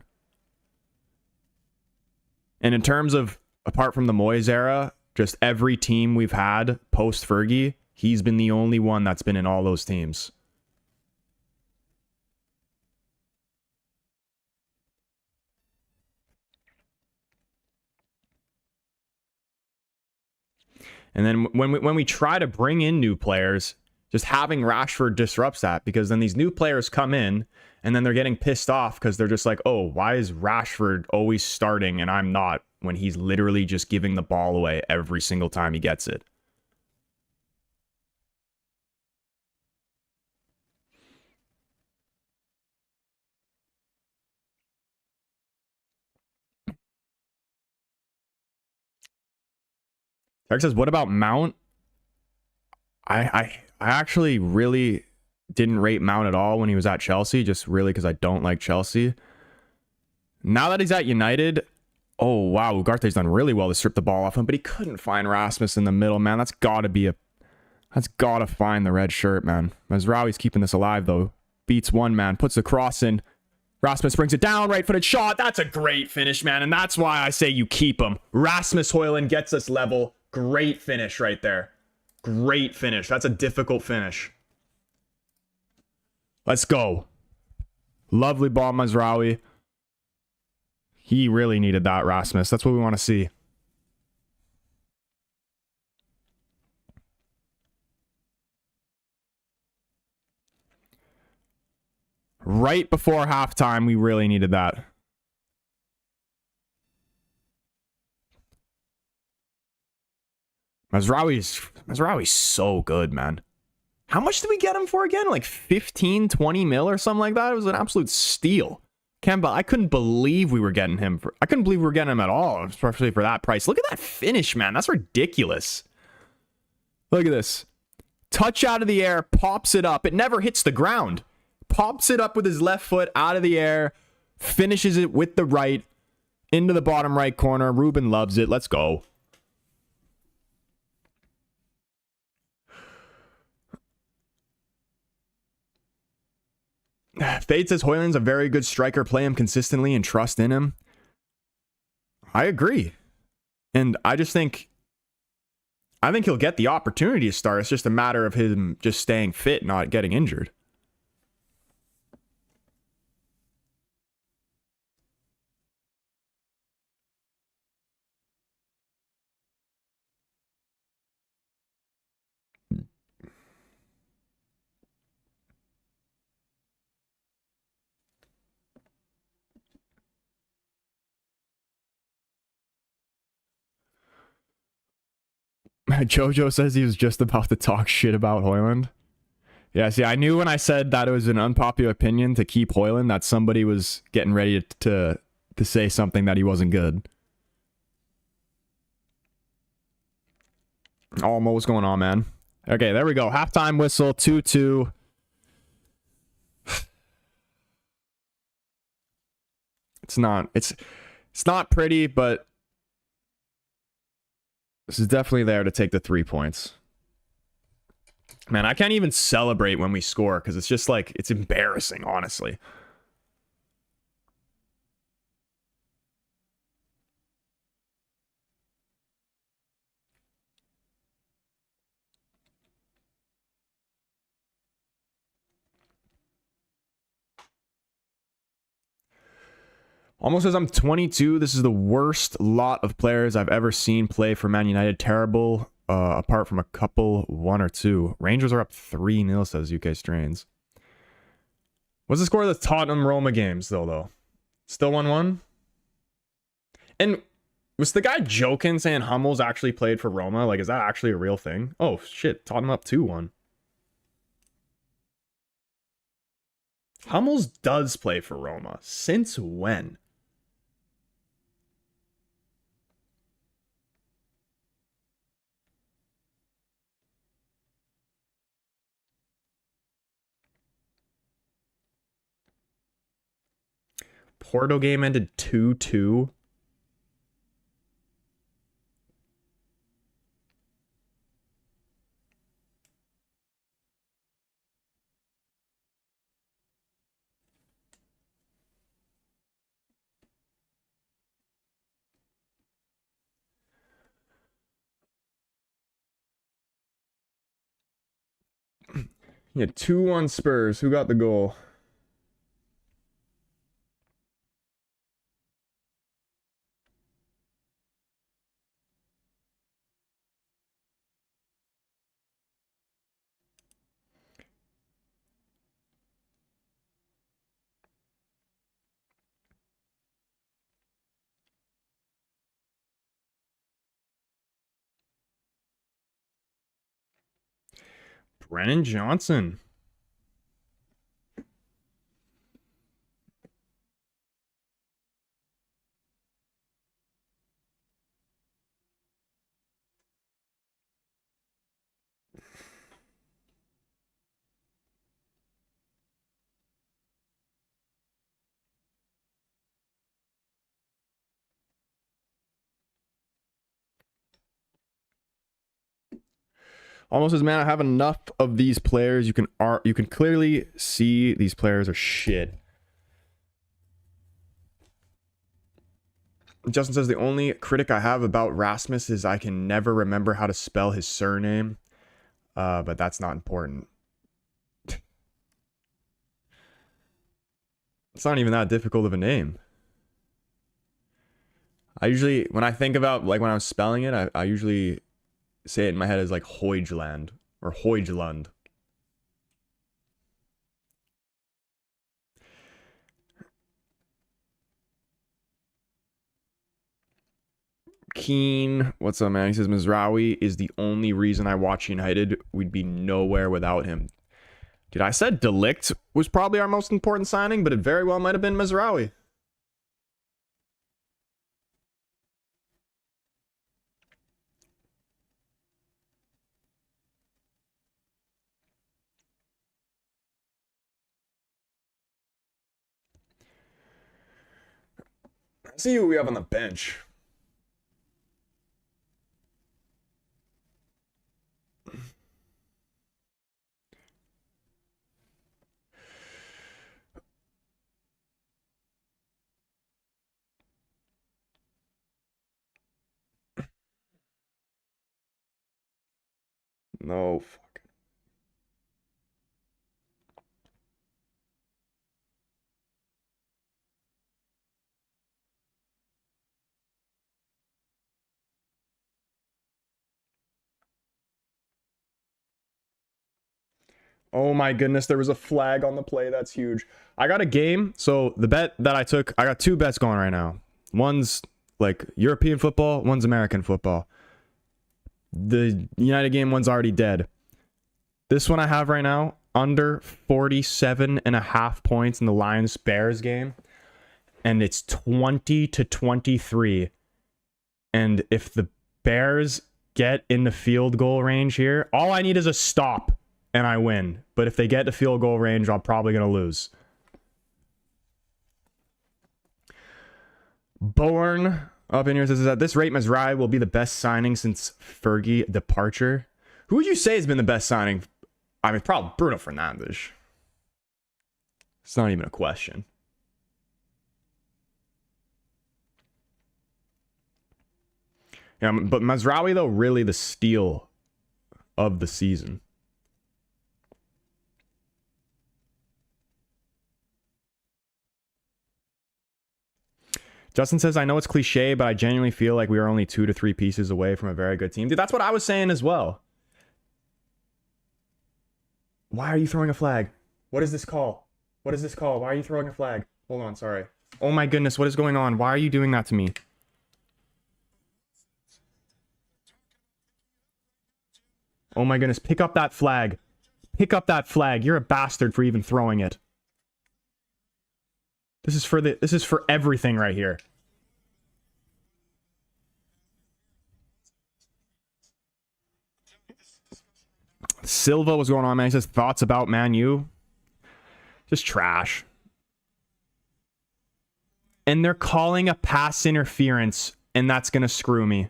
[SPEAKER 1] And in terms of, apart from the Moyes era, just every team we've had post-Fergie, he's been the only one that's been in all those teams. And then when we try to bring in new players, just having Rashford disrupts that, because then these new players come in and then they're getting pissed off because they're just like, oh, why is Rashford always starting and I'm not, when he's literally just giving the ball away every single time he gets it. Eric says, what about Mount? I actually really didn't rate Mount at all when he was at Chelsea, just really because I don't like Chelsea. Now that he's at United, oh wow, Ugarte's done really well to strip the ball off him, but he couldn't find Rasmus in the middle, man. That's got to find the red shirt, man. Mazraoui's keeping this alive, though. Beats one man, puts the cross in. Rasmus brings it down, right-footed shot. That's a great finish, man, and that's why I say you keep him. Rasmus Højlund gets us level. Great finish right there. Great finish. That's a difficult finish. Let's go. Lovely ball, Mazraoui. He really needed that, Rasmus. That's what we want to see. Right before halftime, we really needed that. Mazraoui's so good, man. How much did we get him for again? Like 15, 20 mil or something like that? It was an absolute steal. I couldn't believe we were getting him. I couldn't believe we were getting him at all, especially for that price. Look at that finish, man. That's ridiculous. Look at this. Touch out of the air, pops it up. It never hits the ground. Pops it up with his left foot out of the air, finishes it with the right, into the bottom right corner. Ruben loves it. Let's go. Fade says Højlund's a very good striker. Play him consistently and trust in him. I agree. And I think he'll get the opportunity to start. It's just a matter of him just staying fit, not getting injured. Jojo says he was just about to talk shit about Højlund. Yeah, see, I knew when I said that it was an unpopular opinion to keep Højlund that somebody was getting ready to say something that he wasn't good. Oh, Mo, what's going on, man? Okay, there we go. Halftime whistle, 2-2. It's not pretty, but this is definitely there to take the 3 points. Man, I can't even celebrate when we score because it's just like, it's embarrassing, honestly. Almost as I'm 22, this is the worst lot of players I've ever seen play for Man United. Terrible, apart from a couple, 1 or 2. Rangers are up 3-0, says UK Strains. What's the score of the Tottenham-Roma games, though? Still 1-1? And was the guy joking saying Hummels actually played for Roma? Like, is that actually a real thing? Oh, shit. Tottenham up 2-1. Hummels does play for Roma. Since when? Porto game ended 2-2. Yeah, 2-1 Spurs. Who got the goal? Brennan Johnson. Almost as man, I have enough of these players. You can clearly see these players are shit. Justin says the only critic I have about Rasmus is I can never remember how to spell his surname. But that's not important. It's not even that difficult of a name. I usually, when I think about, like, when I'm spelling it, I usually say it in my head as, like, Hoijland or Hoijland. Keen, what's up, man? He says Mazraoui is the only reason I watch United. We'd be nowhere without him. Dude, I said De Ligt was probably our most important signing, but it very well might have been Mazraoui. Let's see who we have on the bench. No, fuck. Oh my goodness, there was a flag on the play. That's huge. I got a game. So the bet that I took, I got 2 bets going right now. One's like European football, one's American football. The United game one's already dead. This one I have right now, under 47.5 points in the Lions-Bears game. And it's 20-23. And if the Bears get in the field goal range here, all I need is a stop and I win. But if they get to field goal range, I'm probably going to lose. Born up in here says, at this rate, Mazraoui will be the best signing since Fergie departure. Who would you say has been the best signing? I mean, probably Bruno Fernandes. It's not even a question. Yeah, but Mazraoui, though, really the steal of the season. Justin says, I know it's cliche, but I genuinely feel like we are only 2 to 3 pieces away from a very good team. Dude, that's what I was saying as well. Why are you throwing a flag? What is this call? What is this call? Why are you throwing a flag? Hold on, sorry. Oh my goodness, what is going on? Why are you doing that to me? Oh my goodness, pick up that flag. Pick up that flag. You're a bastard for even throwing it. This is for everything right here. Silva, what's going on, man? He says thoughts about Man U. Just trash. And they're calling a pass interference, and that's gonna screw me.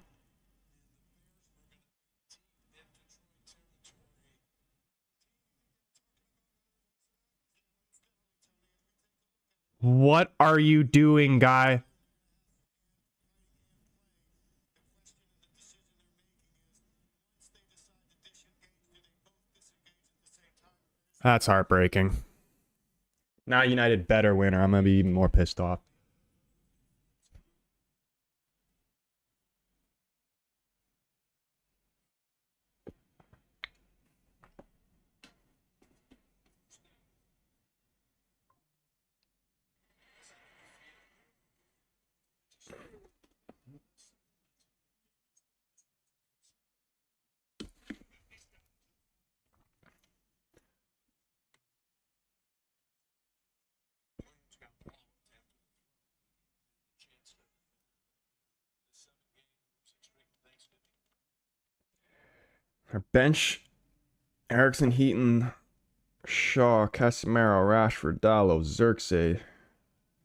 [SPEAKER 1] What are you doing, guy? That's heartbreaking. Now United better win, or I'm gonna be even more pissed off. Our bench, Eriksson, Heaton, Shaw, Casemiro, Rashford, Dallo, Xerxes,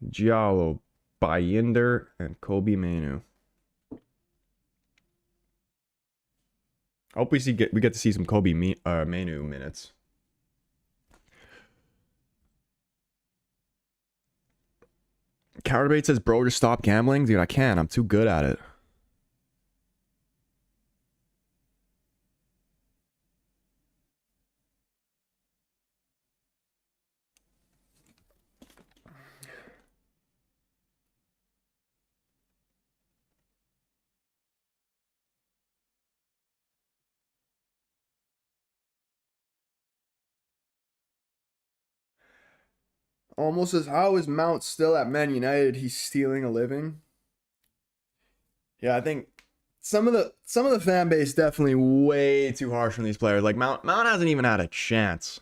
[SPEAKER 1] Giallo, Bayender, and Kobe Manu. I hope we get to see some Kobe Manu minutes. Counterbait says, bro, just stop gambling. Dude, I can't. I'm too good at it. Almost says, how is Mount still at Man United? He's stealing a living. Yeah, I think some of the fan base definitely way too harsh on these players. Like Mount hasn't even had a chance.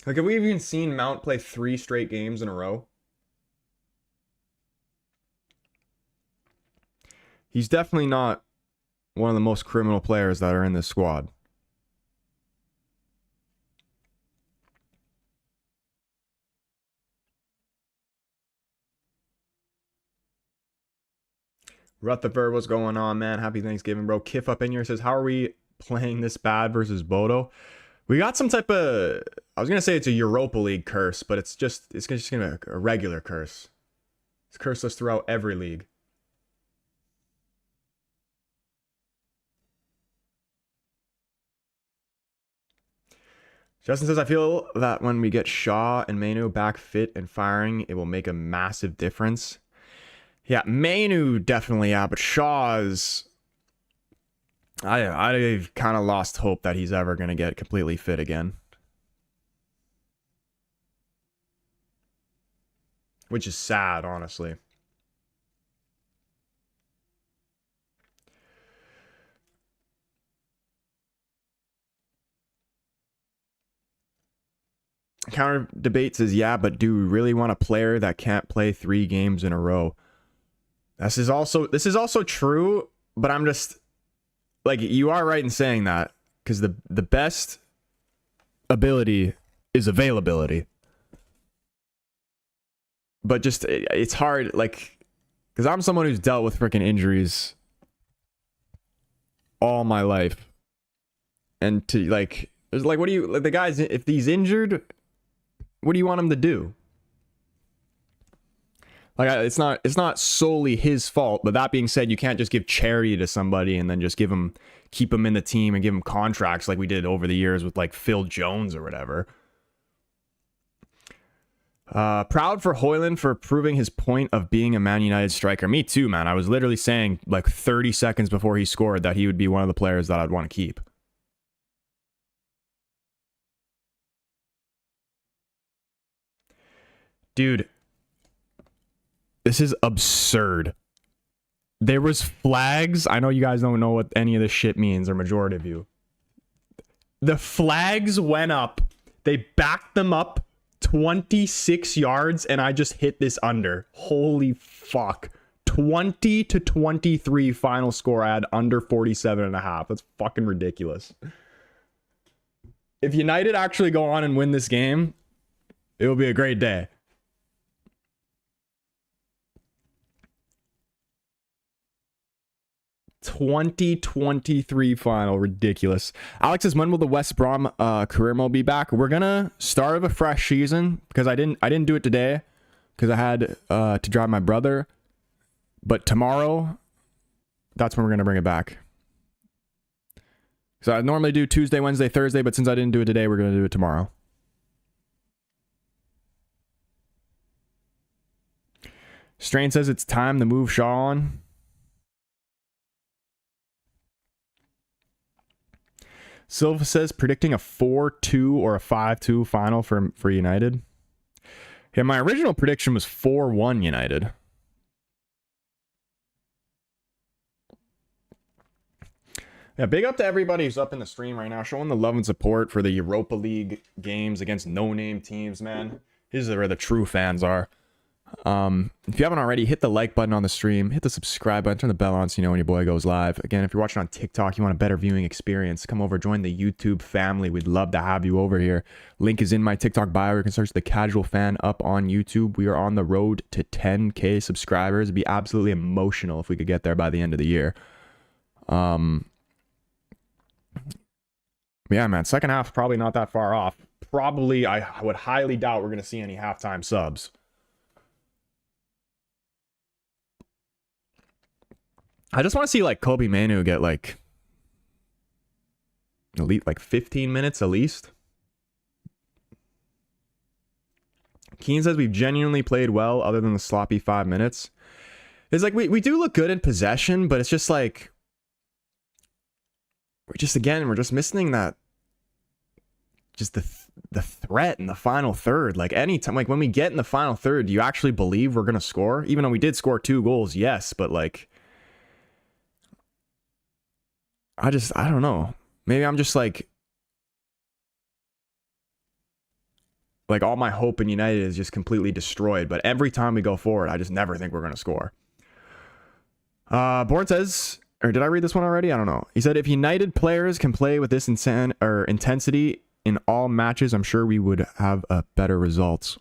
[SPEAKER 1] Like, have we even seen Mount play 3 straight games in a row? He's definitely not one of the most criminal players that are in this squad. Rutherford, what's going on, man? Happy Thanksgiving, bro. Kiff up in here says, how are we playing this bad versus Bodo? We got some type of, I was going to say it's a Europa League curse, but it's just going to be a regular curse. It's curseless throughout every league. Justin says, I feel that when we get Shaw and Manu back fit and firing, it will make a massive difference. Yeah, Manu definitely, yeah, but Shaw's... I've kind of lost hope that he's ever going to get completely fit again. Which is sad, honestly. Counter debate says, yeah, but do we really want a player that can't play 3 games in a row? This is also true, but I'm just... Like, you are right in saying that, because the best ability is availability. But just, it's hard, like, because I'm someone who's dealt with freaking injuries all my life. And to, like, there's like, what do you, like, the guy's, if he's injured, what do you want him to do? Like, it's not solely his fault, but that being said, you can't just give charity to somebody and then just keep him in the team and give him contracts like we did over the years with like Phil Jones or whatever. Proud for Højlund for proving his point of being a Man United striker. Me too, man. I was literally saying like 30 seconds before he scored that he would be one of the players that I'd want to keep. Dude, this is absurd. There was flags. I know you guys don't know what any of this shit means, or majority of you. The flags went up. They backed them up 26 yards, and I just hit this under. Holy fuck. 20-23 final score. I had under 47.5. That's fucking ridiculous. If United actually go on and win this game, it will be a great day. (2023) final. Ridiculous. Alex says, when will the West Brom career mode be back? We're gonna start a fresh season because I didn't do it today because I had to drive my brother, but tomorrow that's when we're gonna bring it back. So I normally do Tuesday, Wednesday, Thursday, but since I didn't do it today, we're gonna do it tomorrow. Strain says it's time to move Shaw on. Silva says predicting a 4-2 or a 5-2 final for United. Yeah, my original prediction was 4-1 United. Yeah, big up to everybody who's up in the stream right now, showing the love and support for the Europa League games against no-name teams, man. This is where the true fans are. If you haven't already, hit the like button on the stream, hit the subscribe button, turn the bell on so you know when your boy goes live. Again, if you're watching on TikTok, you want a better viewing experience, come over, join the YouTube family. We'd love to have you over here. Link is in my TikTok bio. You can search The Casual Fan up on YouTube. We are on the road to 10K subscribers. It'd be absolutely emotional if we could get there by the end of the year. Yeah, man, second half probably not that far off. Probably, I would highly doubt we're going to see any halftime subs. I just want to see like Kobe Manu get like elite, like 15 minutes at least. Keen says we've genuinely played well other than the sloppy 5 minutes. It's like we do look good in possession, but it's just like we're just missing that, just the threat in the final third. Like anytime, like when we get in the final third, do you actually believe we're gonna score? Even though we did score 2 goals, yes, but like I don't know. Maybe I'm just like all my hope in United is just completely destroyed. But every time we go forward, I just never think we're going to score. Born says, or did I read this one already? I don't know. He said, if United players can play with this intensity in all matches, I'm sure we would have better results.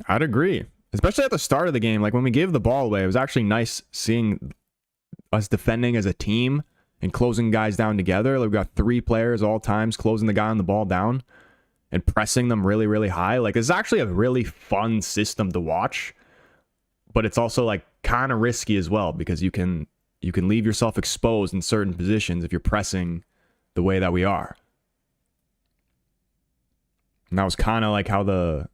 [SPEAKER 1] I'd agree. Especially at the start of the game, like when we gave the ball away, it was actually nice seeing us defending as a team and closing guys down together. Like, we've got 3 players all times closing the guy on the ball down and pressing them really, really high. Like, it's actually a really fun system to watch, but it's also like kind of risky as well because you can leave yourself exposed in certain positions if you're pressing the way that we are. And that was kind of like how the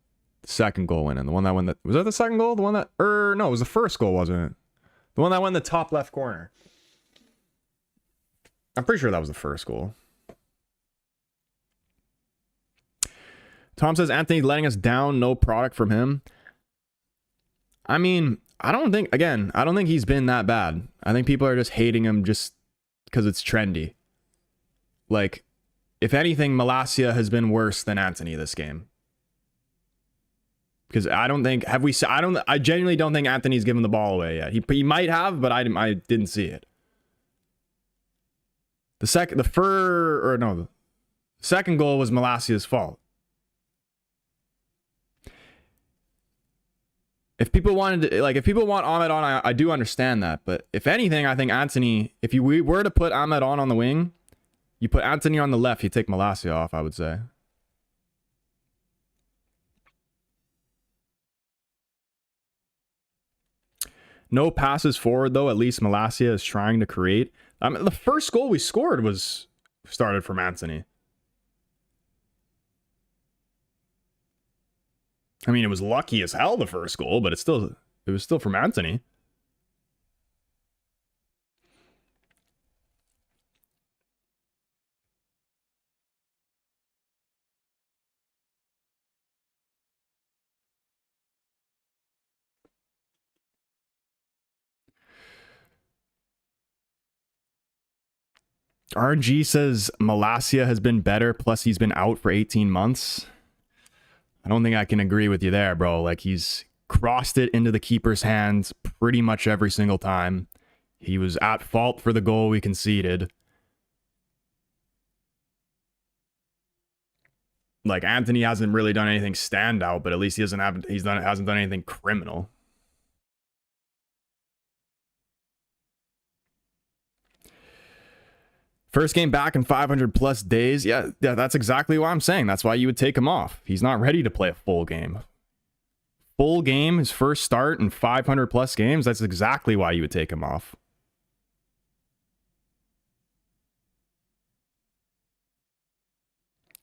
[SPEAKER 1] second goal went in. The one that went, was that the second goal? The one that, no, it was the first goal, wasn't it? The one that went in the top left corner. I'm pretty sure that was the first goal. Tom says, Anthony letting us down, no product from him. I mean, I don't think he's been that bad. I think people are just hating him just because it's trendy. Like, if anything, Malacia has been worse than Anthony this game. Because I genuinely don't think Anthony's given the ball away yet. He might have, but I didn't see it. The second goal was Malacia's fault. If people want Ahmed on, I do understand that. But if anything, I think Anthony, if we were to put Ahmed on the wing, you put Anthony on the left, you take Malacia off, I would say. No passes forward, though. At least Malacia is trying to create. The first goal we scored was started from Anthony. I mean, it was lucky as hell the first goal, but it was still from Anthony. RNG says Malacia has been better, plus he's been out for 18 months. I don't think I can agree with you there, bro. Like, he's crossed it into the keeper's hands pretty much every single time. He was at fault for the goal we conceded. Like, Anthony hasn't really done anything standout, but at least he hasn't done anything criminal. First game back in 500 plus days. Yeah, that's exactly what I'm saying. That's why you would take him off. He's not ready to play a full game. Full game, his first start in 500 plus games. That's exactly why you would take him off.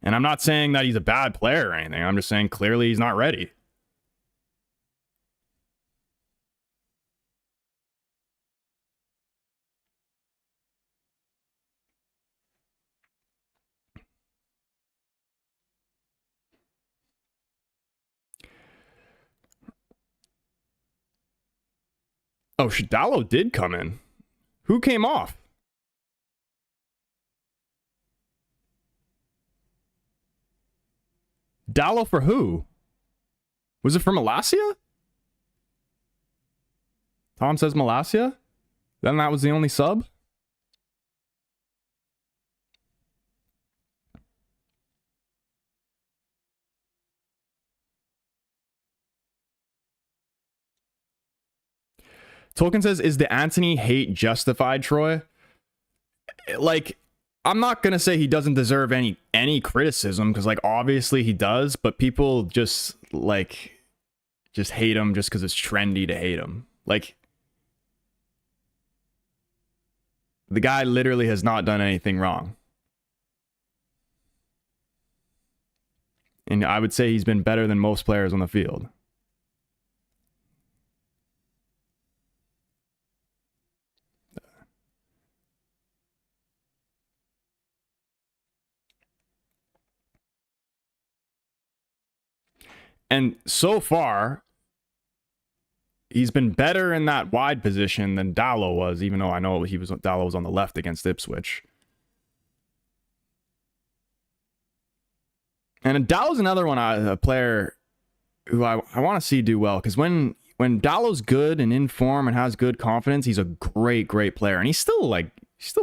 [SPEAKER 1] And I'm not saying that he's a bad player or anything. I'm just saying clearly he's not ready. Oh, Shadalo did come in. Who came off? Dallo for who? Was it for Malacia? Tom says Malacia? Then that was the only sub? Tolkien says, is the Anthony hate justified, Troy? Like, I'm not going to say he doesn't deserve any criticism, because, like, obviously he does, but people just hate him just because it's trendy to hate him. Like, the guy literally has not done anything wrong. And I would say he's been better than most players on the field. And so far, he's been better in that wide position than Dallo was, even though I know Dallo was on the left against Ipswich. And Dallo's another one, a player who I want to see do well, because when Dallo's good and in form and has good confidence, he's a great player. And he's still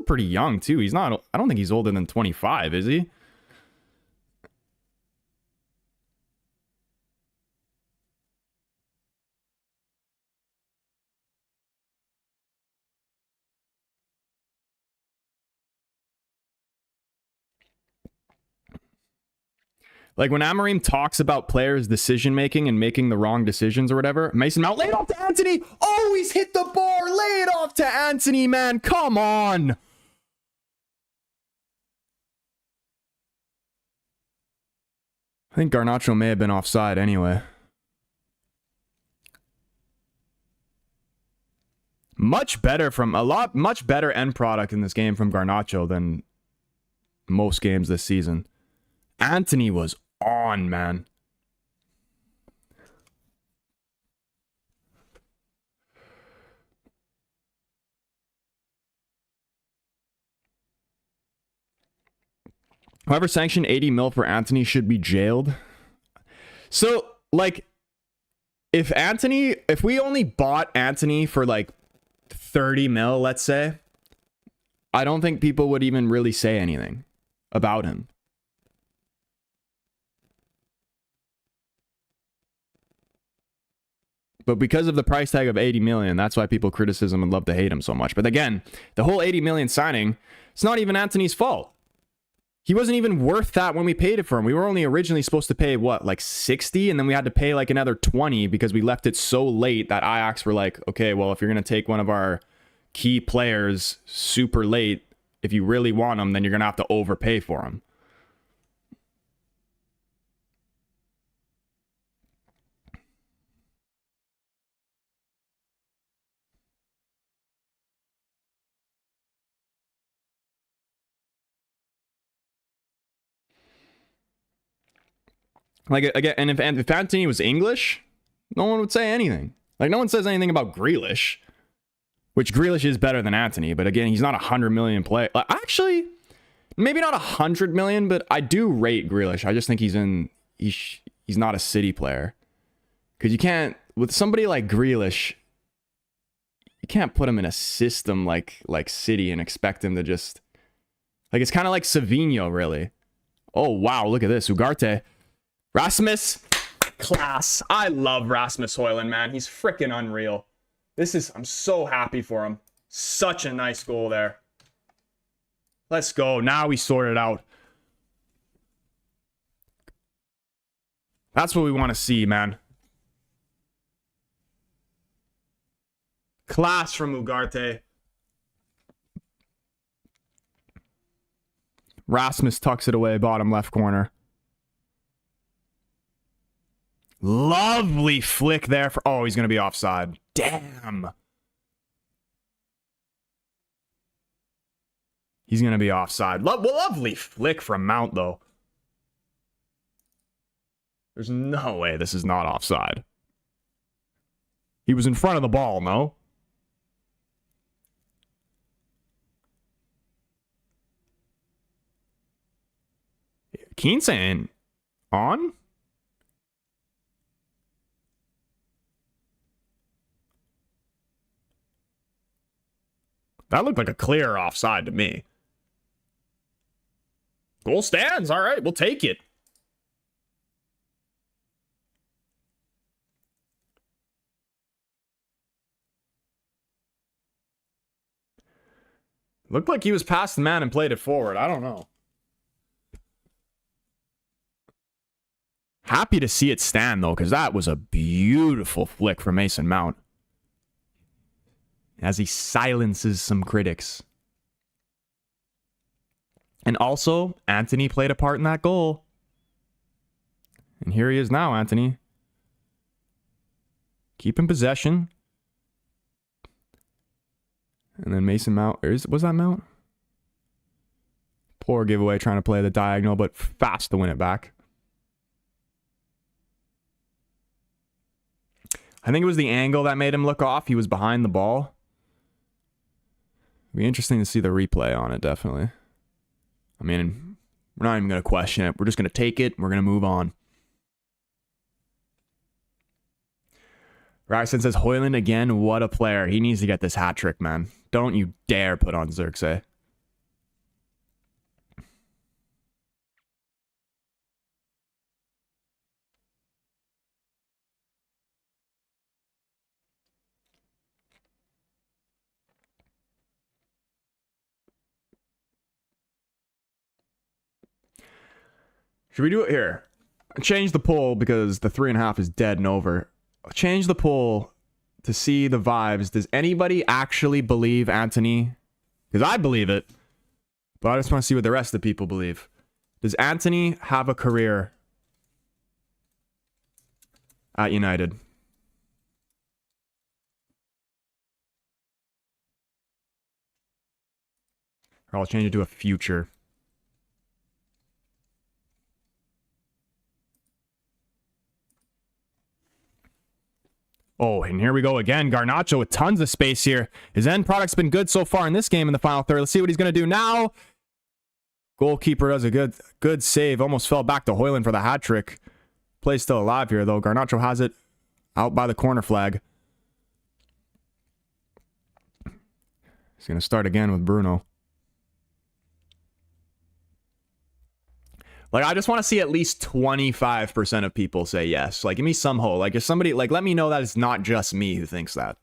[SPEAKER 1] pretty young too. I don't think he's older than 25, is he? Like, when Amorim talks about players' decision-making and making the wrong decisions or whatever, Mason Mount, lay it off to Anthony! Oh, he's hit the bar! Lay it off to Anthony, man! Come on! I think Garnacho may have been offside anyway. Much better end product in this game from Garnacho than most games this season. Anthony was on, man. Whoever sanctioned 80 mil for Anthony should be jailed. So, like, if we only bought Anthony for like 30 mil, let's say, I don't think people would even really say anything about him. But because of the price tag of 80 million, that's why people criticize him and love to hate him so much. But again, the whole 80 million signing, it's not even Anthony's fault. He wasn't even worth that when we paid it for him. We were only originally supposed to pay, what, like 60? And then we had to pay like another 20 because we left it so late that Ajax were like, okay, well, if you're going to take one of our key players super late, if you really want him, then you're going to have to overpay for him. Like, again, and if Anthony was English, no one would say anything. Like, no one says anything about Grealish, which Grealish is better than Anthony, but again, he's not 100 million play. Actually, maybe not 100 million, but I do rate Grealish. I just think he's not a City player. Because you can't, with somebody like Grealish, you can't put him in a system like City and expect him to just, like, it's kind of like Savinho, really. Oh, wow, look at this. Ugarte. Rasmus, class. I love Rasmus Højlund, man. He's freaking unreal. I'm so happy for him. Such a nice goal there. Let's go. Now we sort it out. That's what we want to see, man. Class from Ugarte. Rasmus tucks it away, bottom left corner. Lovely flick there for... Oh, he's going to be offside. Damn. He's going to be offside. Lovely flick from Mount, though. There's no way this is not offside. He was in front of the ball, no? Keane saying on? That looked like a clear offside to me. Goal stands. All right, we'll take it. Looked like he was past the man and played it forward. I don't know. Happy to see it stand, though, because that was a beautiful flick from Mason Mount. As he silences some critics. And also, Anthony played a part in that goal. And here he is now, Anthony. Keeping possession. And then Mason Mount. Was that Mount? Poor giveaway trying to play the diagonal, but fast to win it back. I think it was the angle that made him look off. He was behind the ball. It'd be interesting to see the replay on it, definitely. I mean, we're not even going to question it. We're just going to take it. And we're going to move on. Ryerson says, Højlund again, what a player. He needs to get this hat trick, man. Don't you dare put on Xerxes. Should we do it here? Change the poll because the 3.5 is dead and over. Change the poll to see the vibes. Does anybody actually believe Anthony? Because I believe it. But I just want to see what the rest of the people believe. Does Anthony have a career at United? Or I'll change it to a future. Oh, and here we go again. Garnacho with tons of space here. His end product's been good so far in this game in the final third. Let's see what he's going to do now. Goalkeeper does a good save. Almost fell back to Højlund for the hat trick. Play's still alive here, though. Garnacho has it out by the corner flag. He's going to start again with Bruno. Like, I just want to see at least 25% of people say yes. Like, give me some hope. Like, if somebody, like, let me know that it's not just me who thinks that.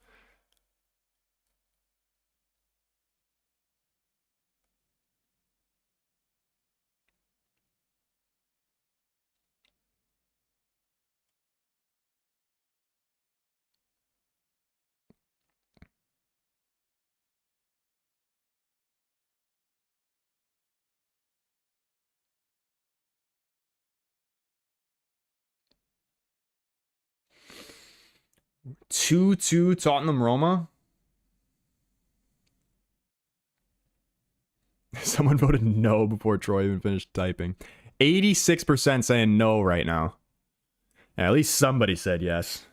[SPEAKER 1] Two Tottenham Roma. Someone voted no before Troy even finished typing. 86% saying no right now. Yeah, at least somebody said yes.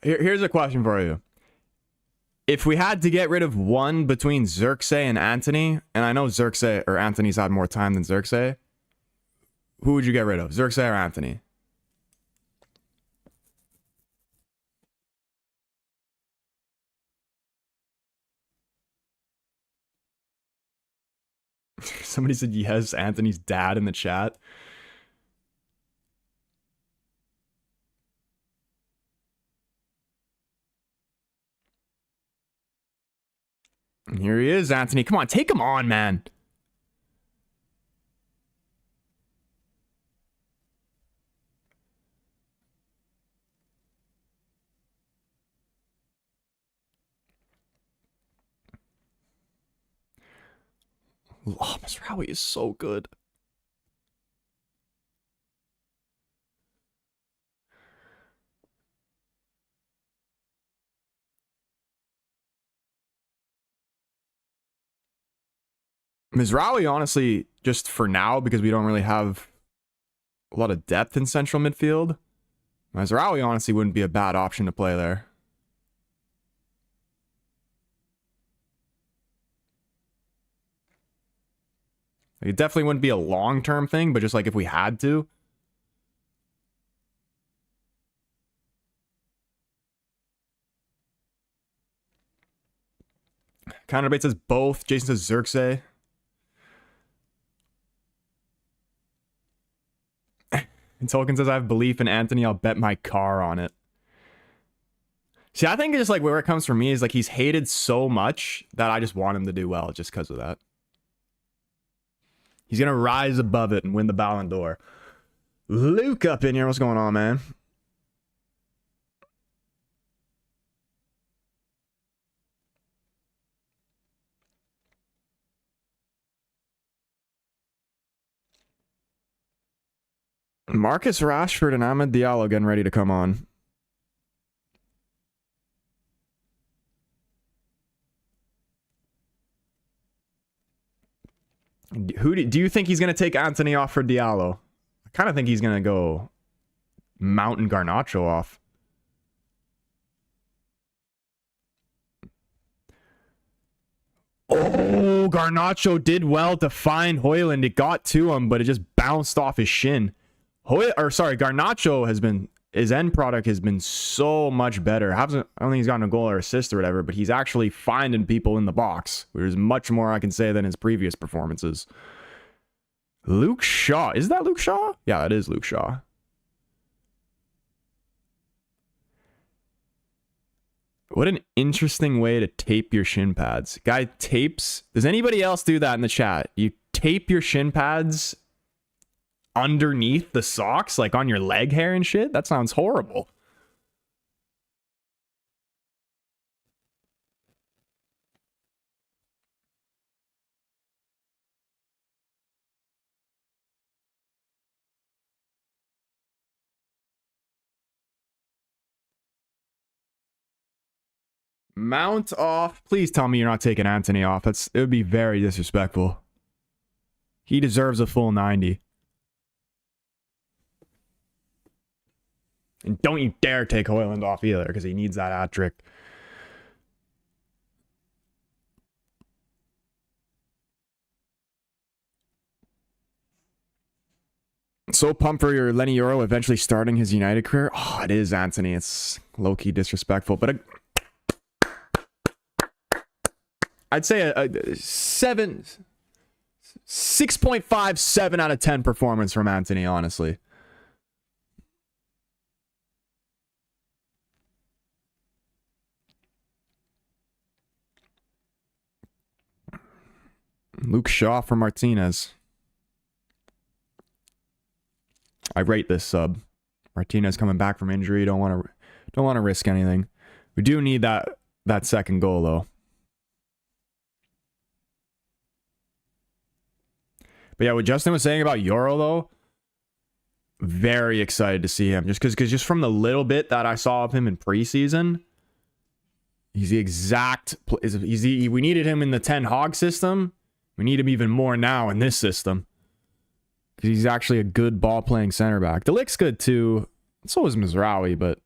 [SPEAKER 1] Here's a question for you. If we had to get rid of one between Xerxes and Antony, and I know Xerxes or Antony's had more time than Xerxes, who would you get rid of? Xerxes or Antony? Somebody said yes, Antony's dad in the chat. And here he is, Antony. Come on, take him on, man. Oh, Mr. Howie is so good. Mizraoui, honestly, just for now, because we don't really have a lot of depth in central midfield, Mizraoui honestly wouldn't be a bad option to play there. It definitely wouldn't be a long-term thing, but just like if we had to. Counter debate says both. Jason says Xerxes. And Tolkien says, I have belief in Antony. I'll bet my car on it. See, I think just like where it comes from me is like he's hated so much that I just want him to do well just because of that. He's going to rise above it and win the Ballon d'Or. Luke up in here. What's going on, man? Marcus Rashford and Ahmed Diallo getting ready to come on. Who do you think he's going to take Antony off for Diallo? I kind of think he's going to go Mountain Garnacho off. Oh, Garnacho did well to find Højlund. It got to him, but it just bounced off his shin. Garnacho has been, his end product has been so much better. I don't think he's gotten a goal or assist or whatever, but he's actually finding people in the box. There's much more I can say than his previous performances. Luke Shaw. Is that Luke Shaw? Yeah, that is Luke Shaw. What an interesting way to tape your shin pads. Guy tapes. Does anybody else do that in the chat? You tape your shin pads underneath the socks, like on your leg hair and shit? That sounds horrible. Mount off. Please tell me you're not taking Antony off. It would be very disrespectful. He deserves a full 90. And don't you dare take Højlund off either, because he needs that hat trick. So pumped for your Lenny Euro eventually starting his United career. Oh, it is, Antony. It's low-key disrespectful. But I'd say a 6.57 out of 10 performance from Antony, honestly. Luke Shaw for Martinez. I rate this sub. Martinez coming back from injury. Don't want to risk anything. We do need that second goal though. But yeah, what Justin was saying about Euro though, very excited to see him. Just because just from the little bit that I saw of him in preseason, he's the exact. We needed him in the Ten Hag system. We need him even more now in this system. Because he's actually a good ball-playing center back. De Ligt's good too. So is Mizraoui, but...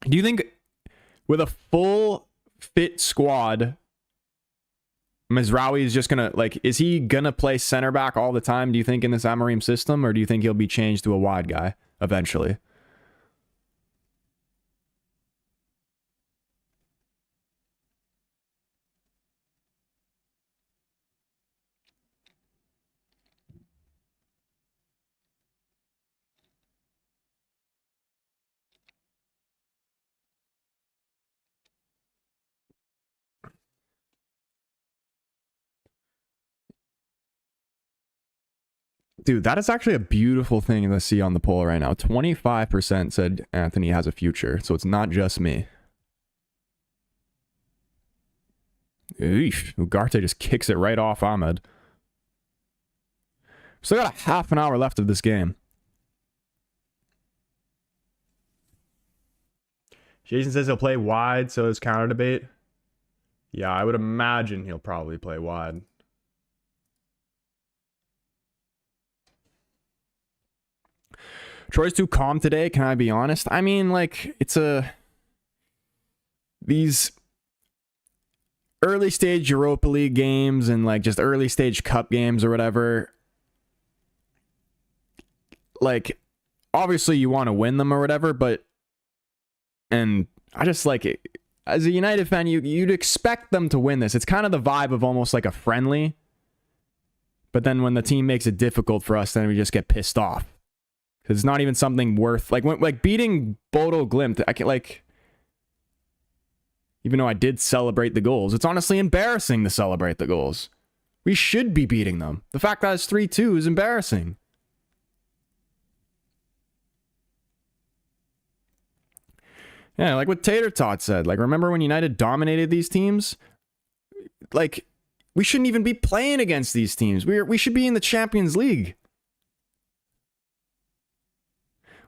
[SPEAKER 1] Do you think with a full fit squad, Mizraoui is just going to... Like, is he going to play center back all the time, do you think, in this Amorim system? Or do you think he'll be changed to a wide guy eventually? Dude, that is actually a beautiful thing to see on the poll right now. 25% said Anthony has a future, so it's not just me. Eesh. Ugarte just kicks it right off Ahmed. Still got a half an hour left of this game. Jason says he'll play wide, so his counter debate. Yeah, I would imagine he'll probably play wide. Troy's too calm today, can I be honest? I mean, like, these early stage Europa League games and like just early stage cup games or whatever, like, obviously you want to win them or whatever, but, and I just like it. As a United fan, you'd expect them to win this. It's kind of the vibe of almost like a friendly, but then when the team makes it difficult for us, then we just get pissed off. Because it's not even something worth... Like beating Bodo Glimt, I can even though I did celebrate the goals, it's honestly embarrassing to celebrate the goals. We should be beating them. The fact that it's 3-2 is embarrassing. Yeah, like what Tater Tot said. Like, remember when United dominated these teams? Like, we shouldn't even be playing against these teams. We should be in the Champions League.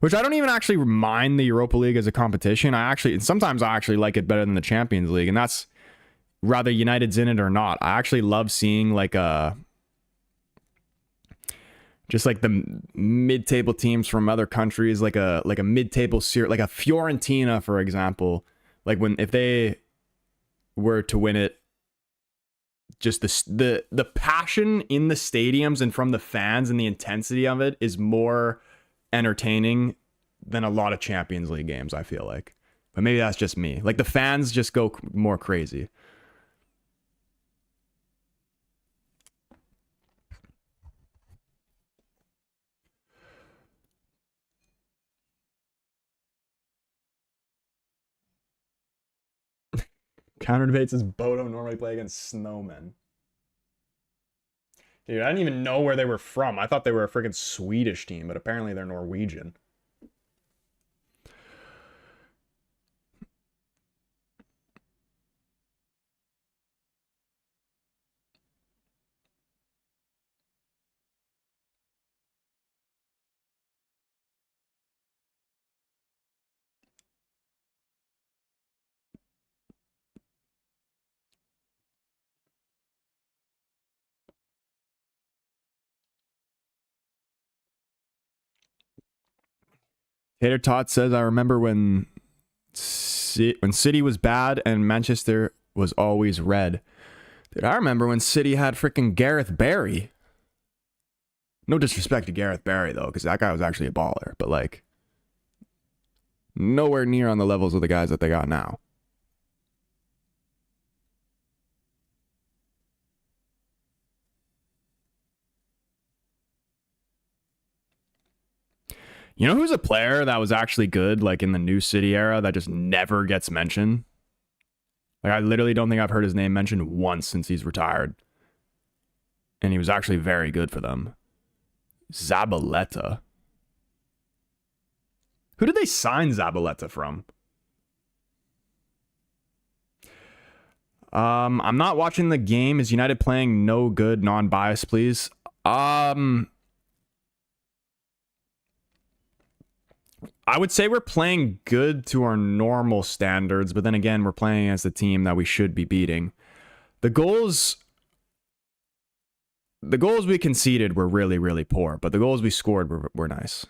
[SPEAKER 1] Which I don't even actually mind the Europa League as a competition. Sometimes I actually like it better than the Champions League. And that's rather United's in it or not. I actually love seeing just like the mid-table teams from other countries, like a mid-table series, like a Fiorentina, for example. Like if they were to win it, just the passion in the stadiums and from the fans and the intensity of it is more entertaining than a lot of Champions League games, I feel like. But maybe that's just me. Like, the fans just go more crazy. Counter debate says Bodo normally play against snowmen. Dude, I didn't even know where they were from. I thought they were a freaking Swedish team, but apparently they're Norwegian. Tater Tot says, I remember when City was bad and Manchester was always red. Dude, I remember when City had freaking Gareth Barry. No disrespect to Gareth Barry, though, because that guy was actually a baller. But, like, nowhere near on the levels of the guys that they got now. You know who's a player that was actually good, like, in the new City era that just never gets mentioned? Like, I literally don't think I've heard his name mentioned once since he's retired. And he was actually very good for them. Zabaleta. Who did they sign Zabaleta from? I'm not watching the game. Is United playing no good, non-biased, please? I would say we're playing good to our normal standards, but then again, we're playing as the team that we should be beating. The goals we conceded were really, really poor, but the goals we scored were nice.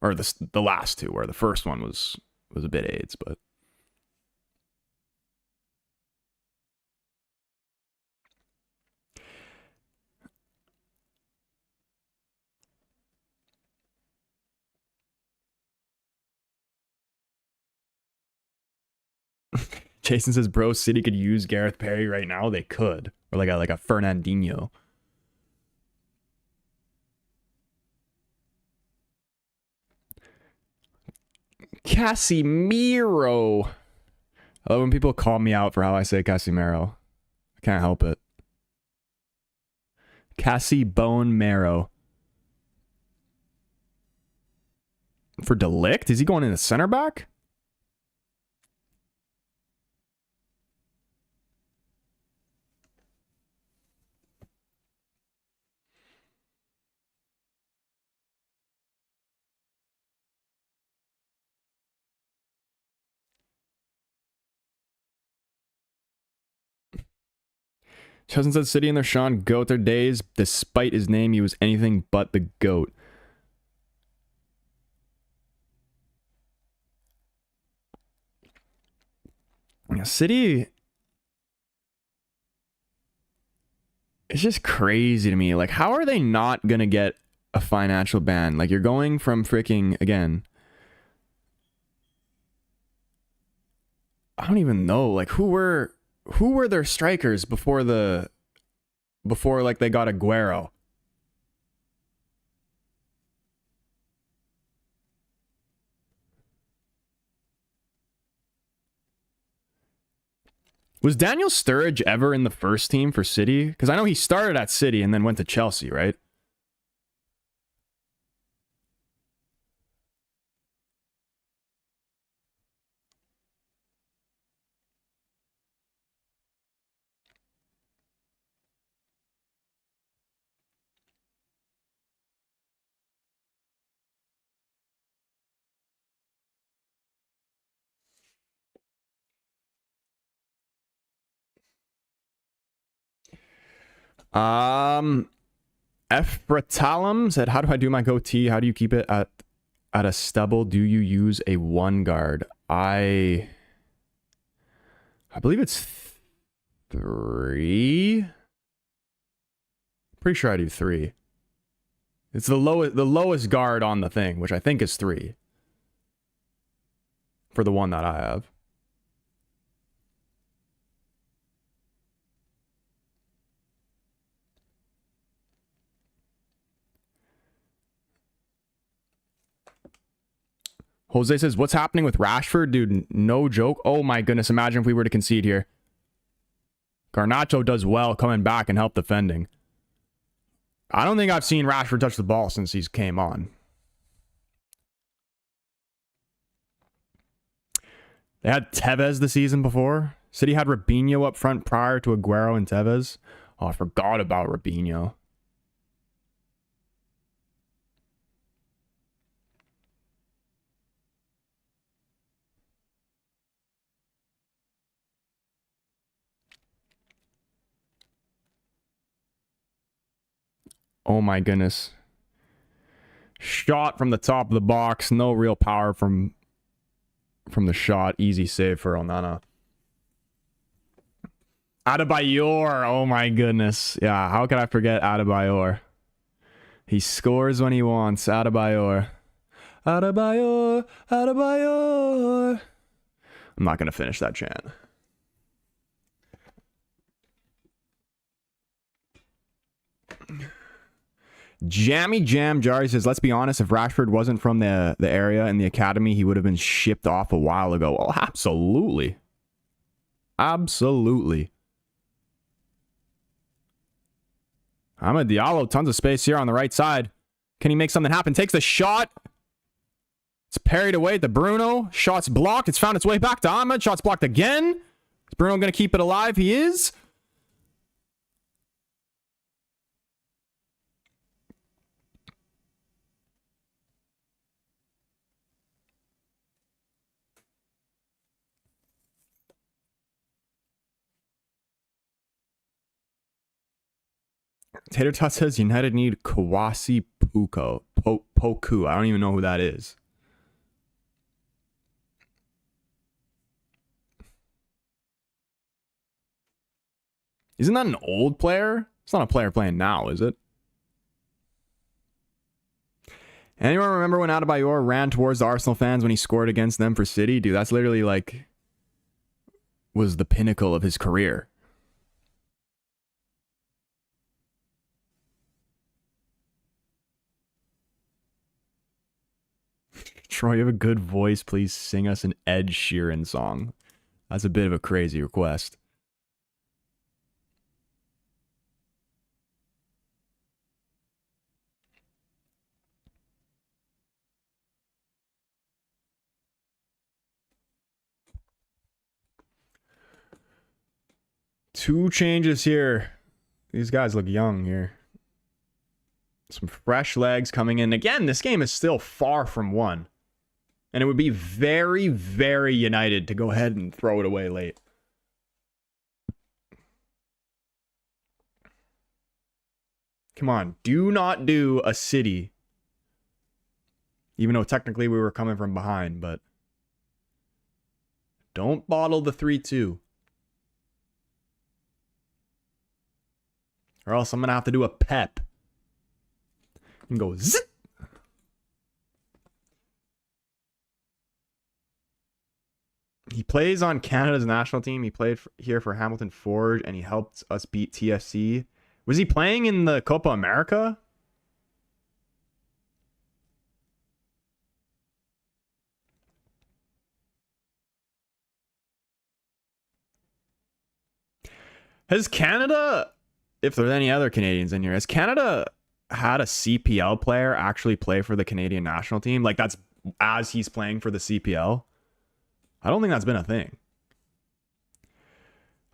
[SPEAKER 1] Or the last two were. The first one was a bit AIDS, but... Jason says, bro, City could use Gareth Perry right now. They could. Or like a Fernandinho. Casemiro. I love when people call me out for how I say Casemiro. I can't help it. Cassie Bone Marrow. For Delict? Is he going in the center back? Chosen said City and their Sean Goat their days. Despite his name, he was anything but the GOAT. City... It's just crazy to me. Like, how are they not going to get a financial ban? Like, you're going from freaking, again... I don't even know. Like, who were their strikers before like they got Aguero? Was Daniel Sturridge ever in the first team for City? Because I know he started at City and then went to Chelsea, right? Efratalum said, how do I do my goatee? How do you keep it at a stubble? Do you use a one guard? I believe it's 3. Pretty sure I do 3. It's the lowest guard on the thing, which I think is 3. For the one that I have. Jose says, what's happening with Rashford? Dude, no joke. Oh my goodness, imagine if we were to concede here. Garnacho does well coming back and help defending. I don't think I've seen Rashford touch the ball since he's came on. They had Tevez the season before. City had Robinho up front prior to Aguero and Tevez. Oh, I forgot about Robinho. Oh my goodness. Shot from the top of the box. No real power from the shot. Easy save for Onana. Adebayor. Oh my goodness. Yeah, how could I forget Adebayor? He scores when he wants. Adebayor. Adebayor. Adebayor. I'm not going to finish that chant. Jammy Jam Jari says, let's be honest, if Rashford wasn't from the area in the academy, he would have been shipped off a while ago. Well, absolutely. Absolutely. Amad Diallo, tons of space here on the right side. Can he make something happen? Takes the shot. It's parried away to Bruno. Shot's blocked. It's found its way back to Ahmed. Shot's blocked again. Is Bruno going to keep it alive? He is. Tater Tot says United need Kawasi Poku. I don't even know who that is. Isn't that an old player? It's not a player playing now, is it? Anyone remember when Adebayor ran towards the Arsenal fans when he scored against them for City? Dude, that's literally like was the pinnacle of his career. Troy, you have a good voice. Please sing us an Ed Sheeran song. That's a bit of a crazy request. Two changes here. These guys look young here. Some fresh legs coming in. Again, this game is still far from won. And it would be very, very United to go ahead and throw it away late. Come on. Do not do a City. Even though technically we were coming from behind, but don't bottle the 3-2. Or else I'm going to have to do a pep. And go zip. He plays on Canada's national team. He played here for Hamilton Forge, and he helped us beat TFC. Was he playing in the Copa America? Has Canada, if there's any other Canadians in here, has Canada had a CPL player actually play for the Canadian national team? Like that's as he's playing for the CPL? I don't think that's been a thing.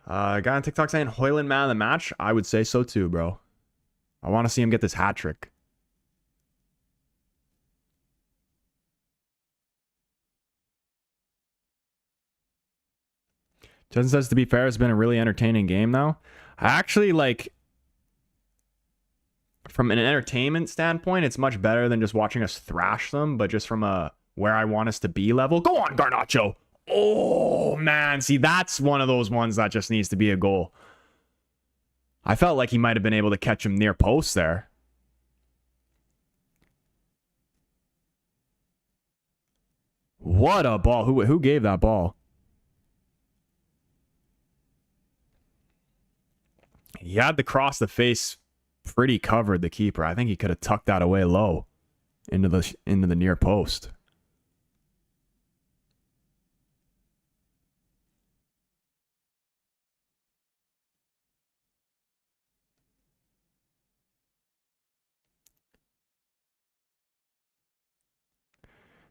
[SPEAKER 1] Guy on TikTok saying Hoyland man of the match. I would say so too, bro. I want to see him get this hat trick. Justin says, to be fair, it's been a really entertaining game now. I actually like, from an entertainment standpoint, it's much better than just watching us thrash them, but just from a where I want us to be level. Go on, Garnacho. Oh, man. See, that's one of those ones that just needs to be a goal. I felt like he might have been able to catch him near post there. What a ball. Who gave that ball? He had to cross the face pretty covered, the keeper. I think he could have tucked that away low into the near post.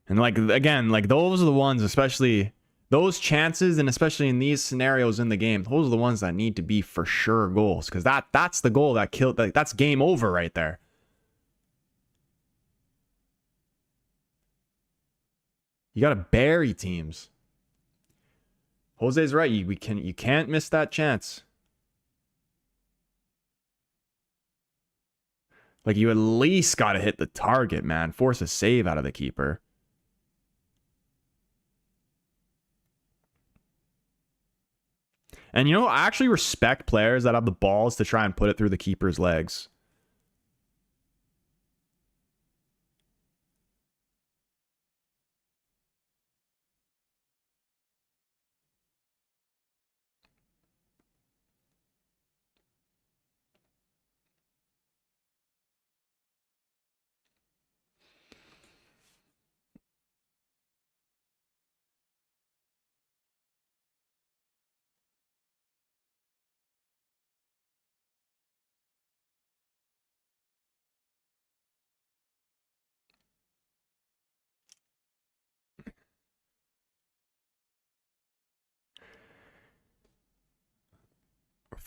[SPEAKER 1] And like again, like those are the ones, especially those chances, and especially in these scenarios in the game, those are the ones that need to be for sure goals, because that's the goal that killed. That's game over right there. You got to bury teams. Jose's right. You can't miss that chance. Like you at least got to hit the target, man. Force a save out of the keeper. And you know, I actually respect players that have the balls to try and put it through the keeper's legs.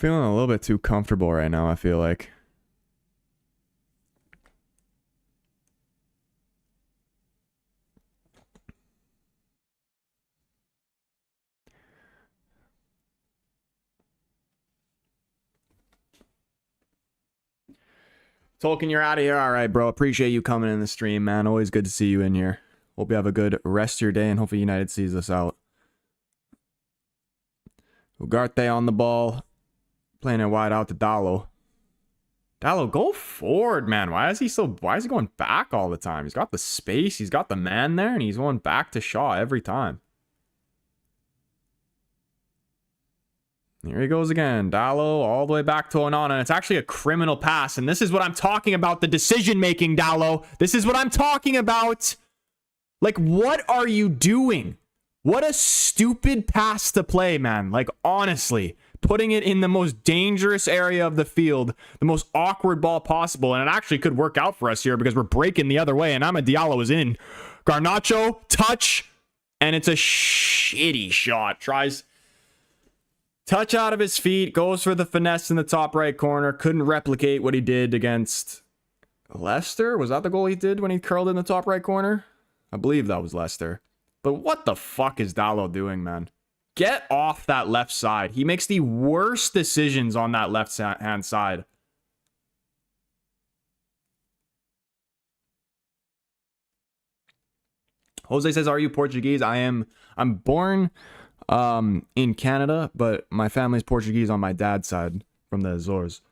[SPEAKER 1] Feeling a little bit too comfortable right now, I feel like. Tolkien, you're out of here. All right, bro. Appreciate you coming in the stream, man. Always good to see you in here. Hope you have a good rest of your day, and hopefully United sees us out. Ugarte on the ball. Playing it wide out to Dallo. Dallo, go forward, man. Why is he going back all the time? He's got the space, he's got the man there, and he's going back to Shaw every time. Here he goes again. Dallo all the way back to Onana. And it's actually a criminal pass. And this is what I'm talking about. The decision making, Dallo. This is what I'm talking about. Like, what are you doing? What a stupid pass to play, man. Like, honestly, putting it in the most dangerous area of the field, the most awkward ball possible. And it actually could work out for us here because we're breaking the other way. And Amad Diallo is in. Garnacho, touch. And it's a shitty shot. Tries... touch out of his feet, goes for the finesse in the top right corner. Couldn't replicate what he did against Leicester. Was that the goal he did when he curled in the top right corner? I believe that was Leicester. But what the fuck is Dallo doing, man? Get off that left side. He makes the worst decisions on that left-hand side. Jose says, are you Portuguese? I'm born... in Canada, but my family's Portuguese on my dad's side from the Azores.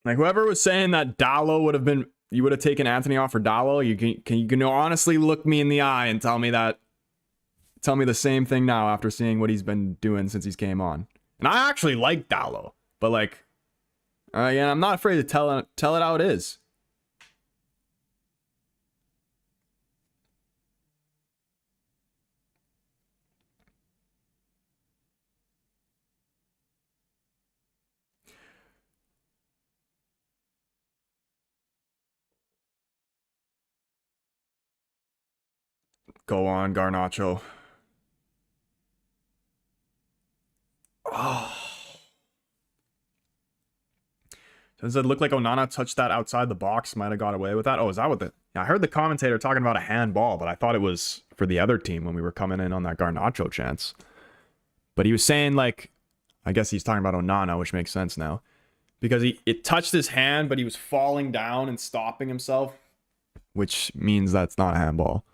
[SPEAKER 1] Like, whoever was saying that Dallo would have been, you would have taken Anthony off for Dallo, you can honestly look me in the eye and tell me the same thing now after seeing what he's been doing since he's came on. And I actually like Dallo, but like, yeah, I'm not afraid to tell it how it is. Go on, Garnacho. Oh. Does it look like Onana touched that outside the box? Might have got away with that. Oh, is that what the... Yeah, I heard the commentator talking about a handball, but I thought it was for the other team when we were coming in on that Garnacho chance. But he was saying, like... I guess he's talking about Onana, which makes sense now. Because it touched his hand, but he was falling down and stopping himself. Which means that's not a handball.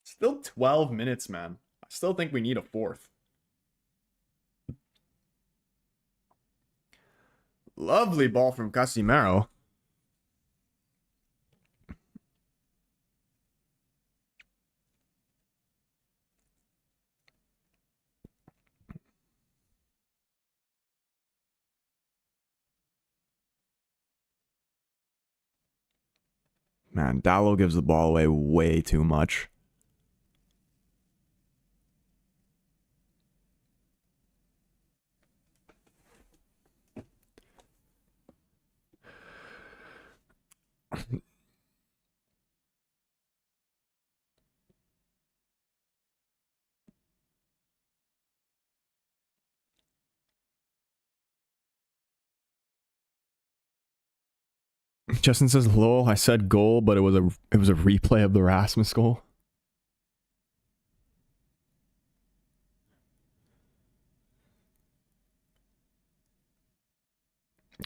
[SPEAKER 1] Still 12 minutes, man. I still think we need a fourth. Lovely ball from Casimiro. Man, Dallo gives the ball away way too much. Justin says, lol, I said goal, but it was a replay of the Rasmus goal.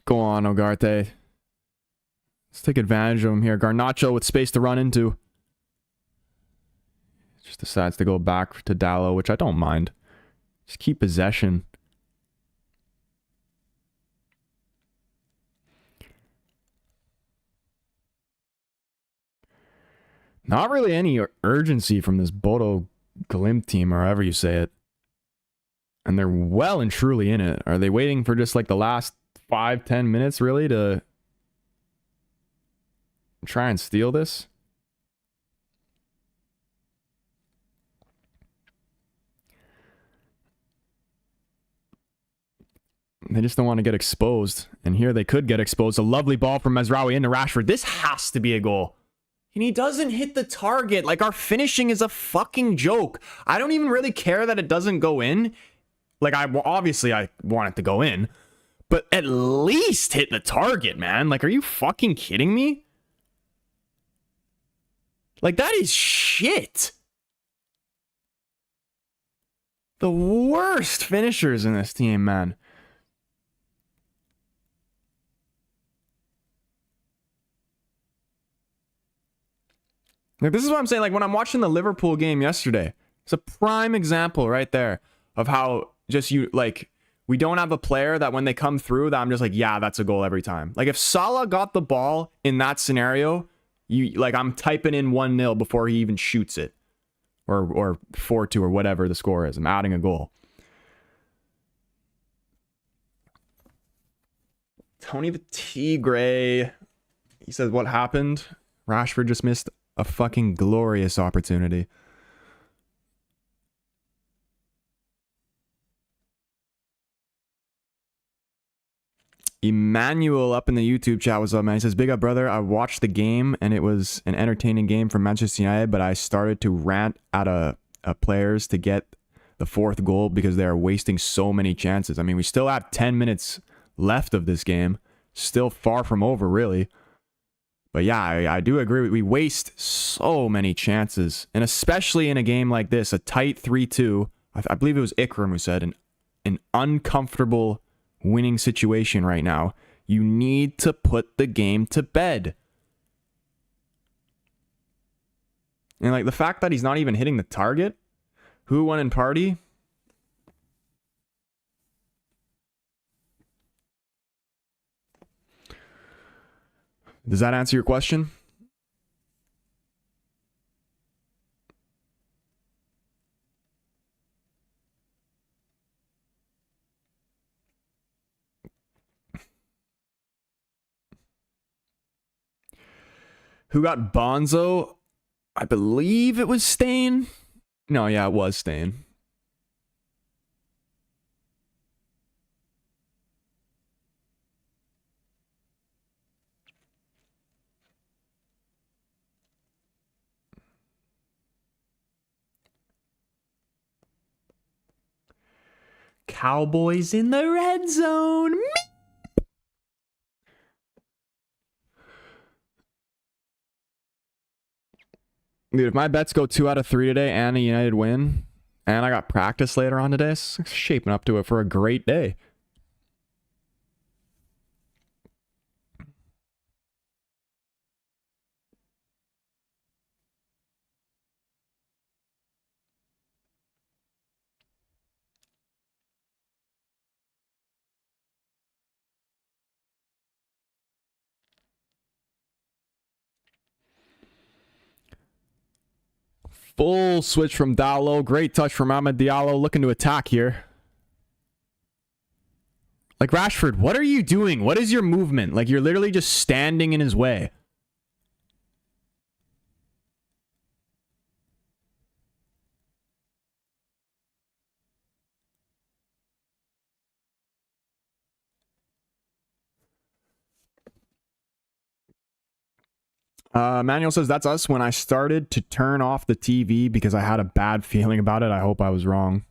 [SPEAKER 1] Go on, Ugarte. Let's take advantage of him here. Garnacho with space to run into. Just decides to go back to Dallo, which I don't mind. Just keep possession. Not really any urgency from this Bodo Glimt team, or however you say it. And they're well and truly in it. Are they waiting for just like the last 5-10 minutes really to try and steal this? They just don't want to get exposed. And here they could get exposed. A lovely ball from Mazraoui into Rashford. This has to be a goal. And he doesn't hit the target. Like, our finishing is a fucking joke. I don't even really care that it doesn't go in. Like, obviously I want it to go in. But at least hit the target, man. Like, are you fucking kidding me? Like, that is shit. The worst finishers in this team, man. Like, this is what I'm saying. Like, when I'm watching the Liverpool game yesterday, it's a prime example right there of how just we don't have a player that when they come through that I'm just like, yeah, that's a goal every time. Like, if Salah got the ball in that scenario, I'm typing in 1-0 before he even shoots it, or 4-2 or whatever the score is. I'm adding a goal. Tony the Tigre, he says, what happened? Rashford just missed a fucking glorious opportunity. Emmanuel up in the YouTube chat, what's up, man? He says, big up, brother. I watched the game and it was an entertaining game from Manchester United, but I started to rant at players to get the fourth goal because they are wasting so many chances. I mean, we still have 10 minutes left of this game. Still far from over, really. But yeah, I do agree. We waste so many chances. And especially in a game like this, a tight 3-2. I believe it was Ikram who said, an uncomfortable winning situation right now. You need to put the game to bed. And like the fact that he's not even hitting the target. Who won in party? Does that answer your question? Who got Bonzo? I believe it was Stain. No, yeah, it was Stain. Cowboys in the red zone. Dude, if my bets go 2 out of 3 today and a United win, and I got practice later on today, it's shaping up to it for a great day. Full switch from Dallo. Great touch from Ahmed Diallo. Looking to attack here. Like, Rashford, what are you doing? What is your movement? Like, you're literally just standing in his way. Manuel says, that's us when I started to turn off the TV because I had a bad feeling about it. I hope I was wrong.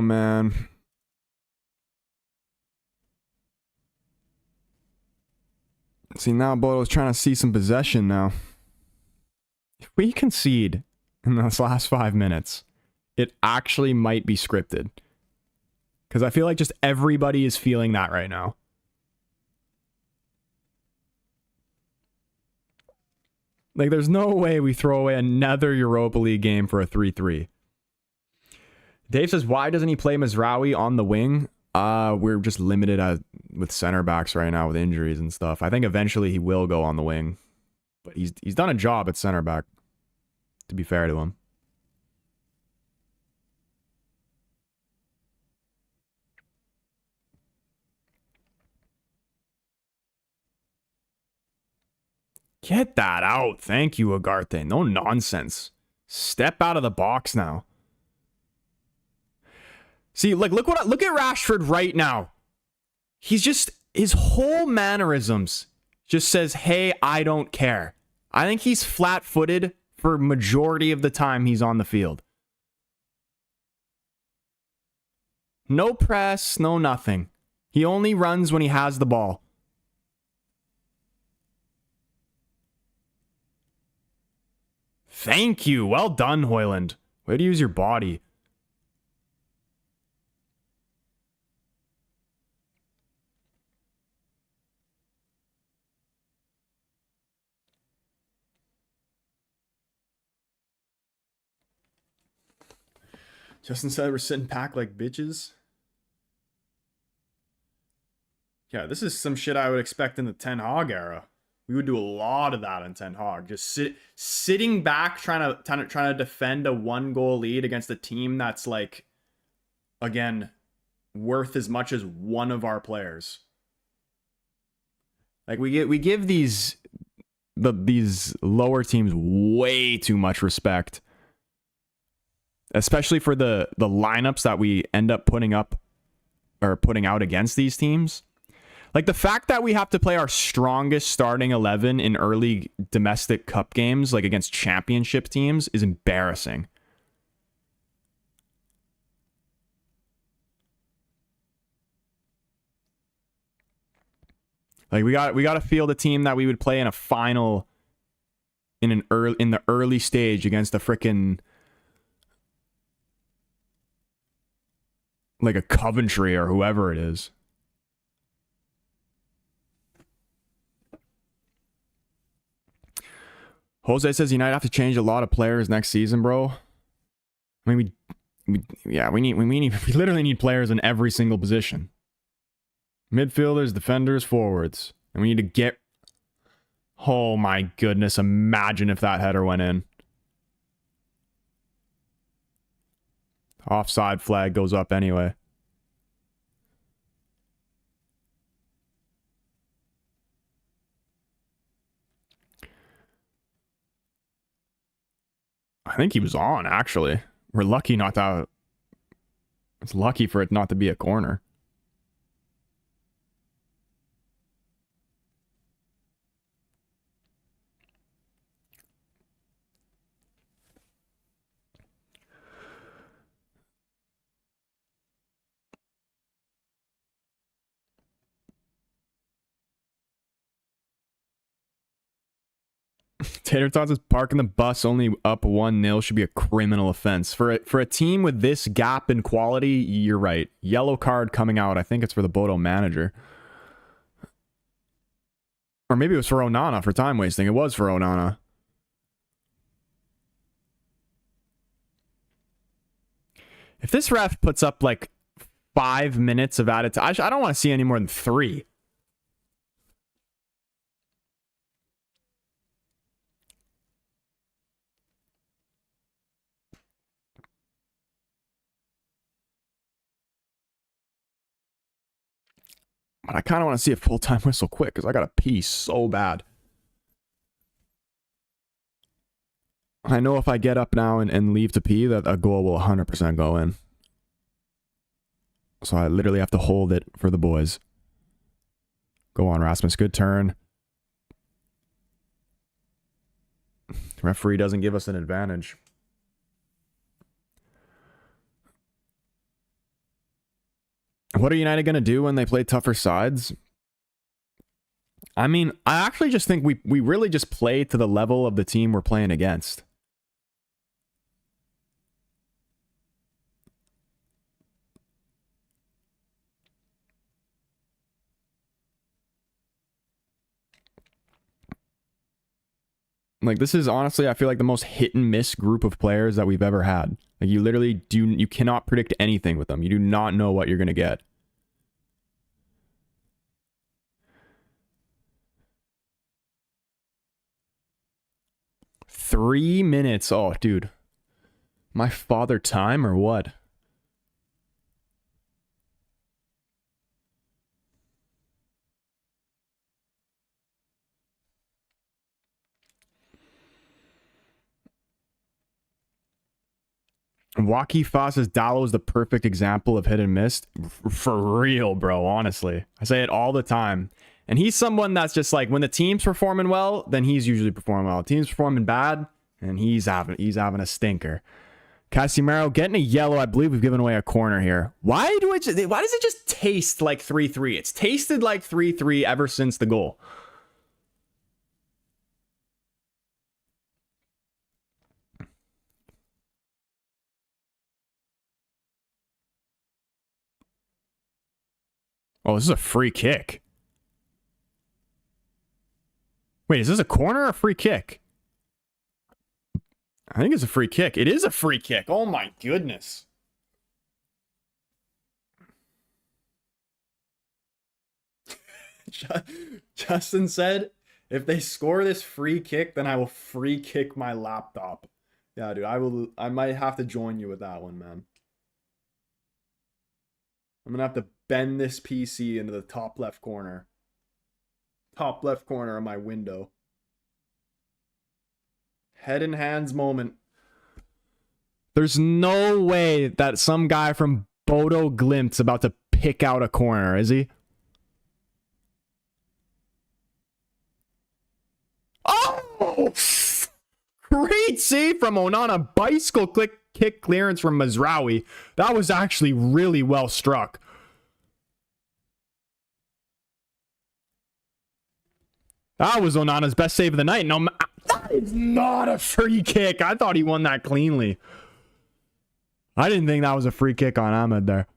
[SPEAKER 1] man. See, now Bodo's trying to see some possession now. If we concede in this last 5 minutes, it actually might be scripted. Because I feel like just everybody is feeling that right now. Like, there's no way we throw away another Europa League game for a 3-3. Dave says, why doesn't he play Mazraoui on the wing? We're just limited with center backs right now with injuries and stuff. I think eventually he will go on the wing. But he's done a job at center back, to be fair to him. Get that out. Thank you, Agarte. No nonsense. Step out of the box now. See, like, look at Rashford right now. He's just, his whole mannerisms just says, hey, I don't care. I think he's flat-footed for majority of the time he's on the field. No press, no nothing. He only runs when he has the ball. Thank you. Well done, Hoyland. Way to use your body. Justin said we're sitting packed like bitches. Yeah, this is some shit I would expect in the Ten Hag era. We would do a lot of that in Ten Hag. Just sitting back, trying to defend a 1-goal lead against a team that's, like, again, worth as much as one of our players. Like, we give these lower teams way too much respect, especially for the lineups that we end up putting out against these teams. Like, the fact that we have to play our strongest starting 11 in early domestic cup games, like against championship teams, is embarrassing. Like, we got to field a team that we would play in a final in the early stage against a frickin' like a Coventry or whoever it is. Jose says United have to change a lot of players next season, bro. I mean, we literally need players in every single position. Midfielders, defenders, forwards. And we need to get... Oh my goodness, imagine if that header went in. Offside flag goes up anyway. I think he was on, actually. We're lucky not to... It's lucky for it not to be a corner. Tater Tots is parking the bus only up 1-0 should be a criminal offense. For a team with this gap in quality, you're right. Yellow card coming out. I think it's for the Bodo manager. Or maybe it was for Onana for time wasting. It was for Onana. If this ref puts up like 5 minutes of added time, I don't want to see any more than 3. But I kind of want to see a full-time whistle quick because I got to pee so bad. I know if I get up now and leave to pee that a goal will 100% go in. So I literally have to hold it for the boys. Go on, Rasmus. Good turn. The referee doesn't give us an advantage. What are United going to do when they play tougher sides? I mean, I actually just think we really just play to the level of the team we're playing against. Like, this is honestly, I feel like the most hit and miss group of players that we've ever had. Like, you literally you cannot predict anything with them. You do not know what you're going to get. Three minutes. Oh, dude. My father time or what? Joaquin Foss's Dallo is the perfect example of hit and miss. For real, bro, honestly. I say it all the time. And he's someone that's just like, when the team's performing well, then he's usually performing well. The team's performing bad, and he's having a stinker. Casemiro getting a yellow. I believe we've given away a corner here. Why does it just taste like 3-3? It's tasted like 3-3 ever since the goal. Oh, this is a free kick. Wait, is this a corner or a free kick? I think it's a free kick. It is a free kick. Oh my goodness. Justin said, if they score this free kick, then I will free kick my laptop. Yeah, dude, I might have to join you with that one, man. I'm gonna have to bend this PC into the top left corner. Top left corner of my window. Head in hands moment. There's no way that some guy from Bodo Glimt's about to pick out a corner, is he? Oh! Great save from Onana. Bicycle kick clearance from Mazraoui. That was actually really well struck. That was Onana's best save of the night. No, that is not a free kick. I thought he won that cleanly. I didn't think that was a free kick on Ahmed there.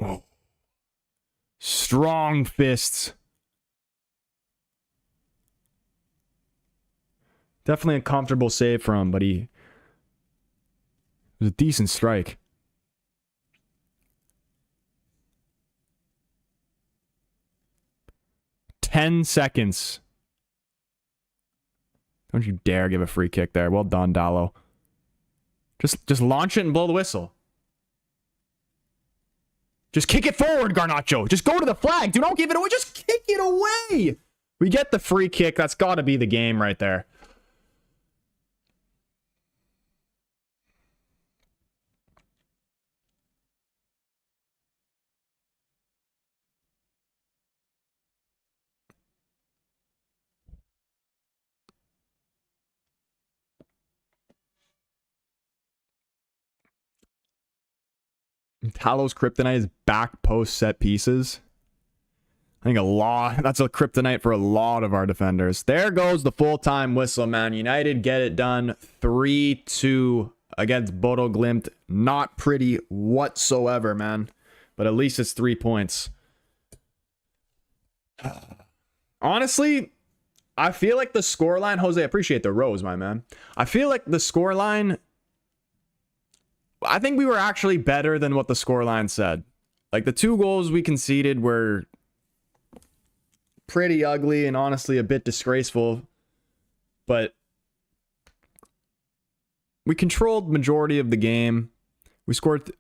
[SPEAKER 1] Oh. Strong fists. Definitely a comfortable save for him, but it was a decent strike. Ten seconds. Don't you dare give a free kick there. Well done, Dallo. Just launch it and blow the whistle. Just kick it forward, Garnacho. Just go to the flag. Do not give it away. Just kick it away. We get the free kick. That's got to be the game right there. Talos kryptonite is back post set pieces. I think that's a kryptonite for a lot of our defenders. There goes the full-time whistle, man. United get it done 3-2 against Bodo Glimt. Not pretty whatsoever, man. But at least it's 3 points. Honestly, I feel like the scoreline, Jose, appreciate the rose, my man. I feel like the scoreline, I think we were actually better than what the scoreline said. Like, the 2 goals we conceded were pretty ugly and honestly a bit disgraceful. But we controlled majority of the game. We scored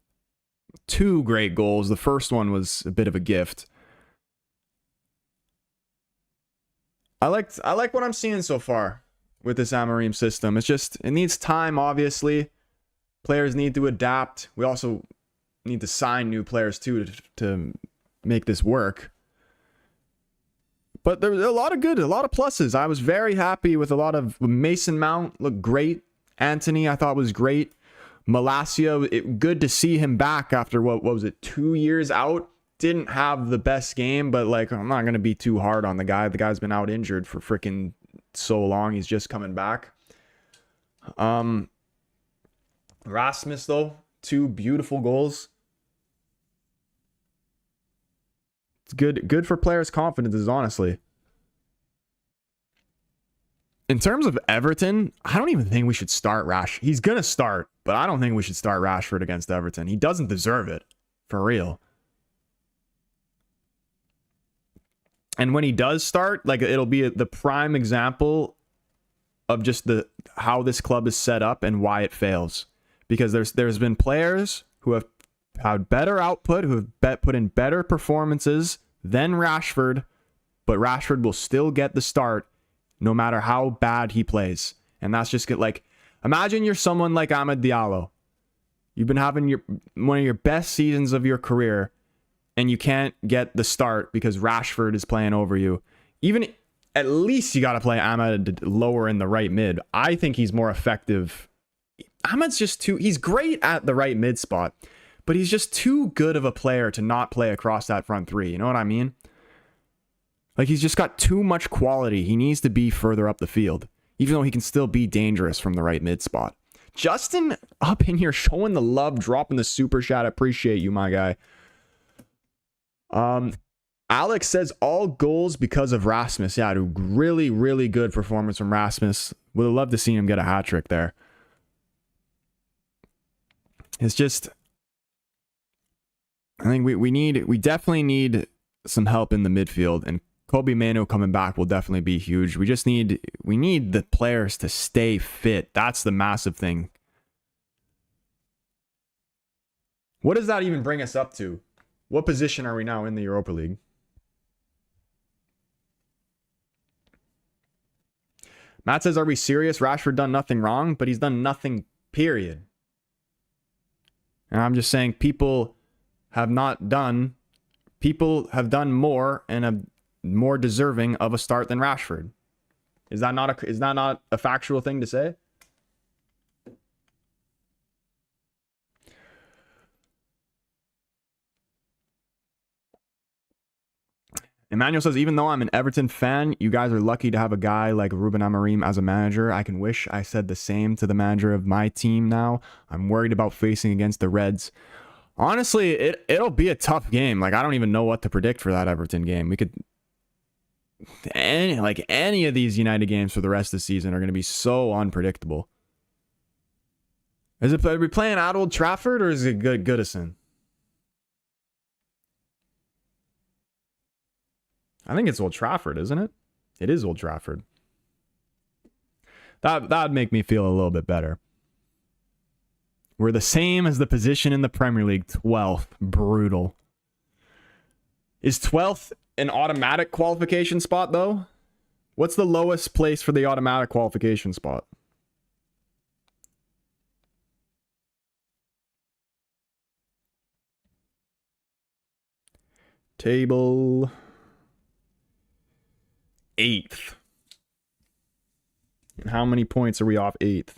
[SPEAKER 1] 2 great goals. The first one was a bit of a gift. I like what I'm seeing so far with this Amorim system. It needs time, obviously. Players need to adapt. We also need to sign new players too to make this work. But there was a lot of good, a lot of pluses. I was very happy with a lot of Mason Mount, looked great. Anthony, I thought was great. Malacia, good to see him back after what was it, 2 years out? Didn't have the best game, but like, I'm not going to be too hard on the guy. The guy's been out injured for freaking so long. He's just coming back. Rasmus, though, 2 beautiful goals. It's good for players' confidences, honestly. In terms of Everton, I don't even think we should start Rash. He's going to start, but I don't think we should start Rashford against Everton. He doesn't deserve it, for real. And when he does start, like, it'll be the prime example of just how this club is set up and why it fails. Because there's been players who have had better output, who have put in better performances than Rashford, but Rashford will still get the start no matter how bad he plays. And that's just like, imagine you're someone like Amad Diallo. You've been having one of your best seasons of your career, and you can't get the start because Rashford is playing over you. Even at least you got to play Ahmed lower in the right mid. I think he's more effective. Ahmed's just he's great at the right mid spot, but he's just too good of a player to not play across that front three. You know what I mean? Like, he's just got too much quality. He needs to be further up the field, even though he can still be dangerous from the right mid spot. Justin up in here showing the love, dropping the super chat. Appreciate you, my guy. Alex says all goals because of Rasmus. Yeah, really, really good performance from Rasmus. Would have loved to see him get a hat trick there. It's just, I think we definitely need some help in the midfield, and Kobe Mano coming back will definitely be huge. We need the players to stay fit. That's the massive thing. What does that even bring us up to? What position are we now in the Europa League? Matt says, are we serious? Rashford done nothing wrong, but he's done nothing, period. And I'm just saying people have done more and have more deserving of a start than Rashford. Is that not a factual thing to say? Emmanuel says, even though I'm an Everton fan, you guys are lucky to have a guy like Ruben Amorim as a manager. I can wish I said the same to the manager of my team now. I'm worried about facing against the Reds. Honestly, it'll be a tough game. Like, I don't even know what to predict for that Everton game. We could... Any of these United games for the rest of the season are going to be so unpredictable. Are we playing at Old Trafford or is it Goodison? I think it's Old Trafford, isn't it? It is Old Trafford. That'd make me feel a little bit better. We're the same as the position in the Premier League, 12th. Brutal. Is 12th an automatic qualification spot, though? What's the lowest place for the automatic qualification spot? Table... 8th. And how many points are we off 8th?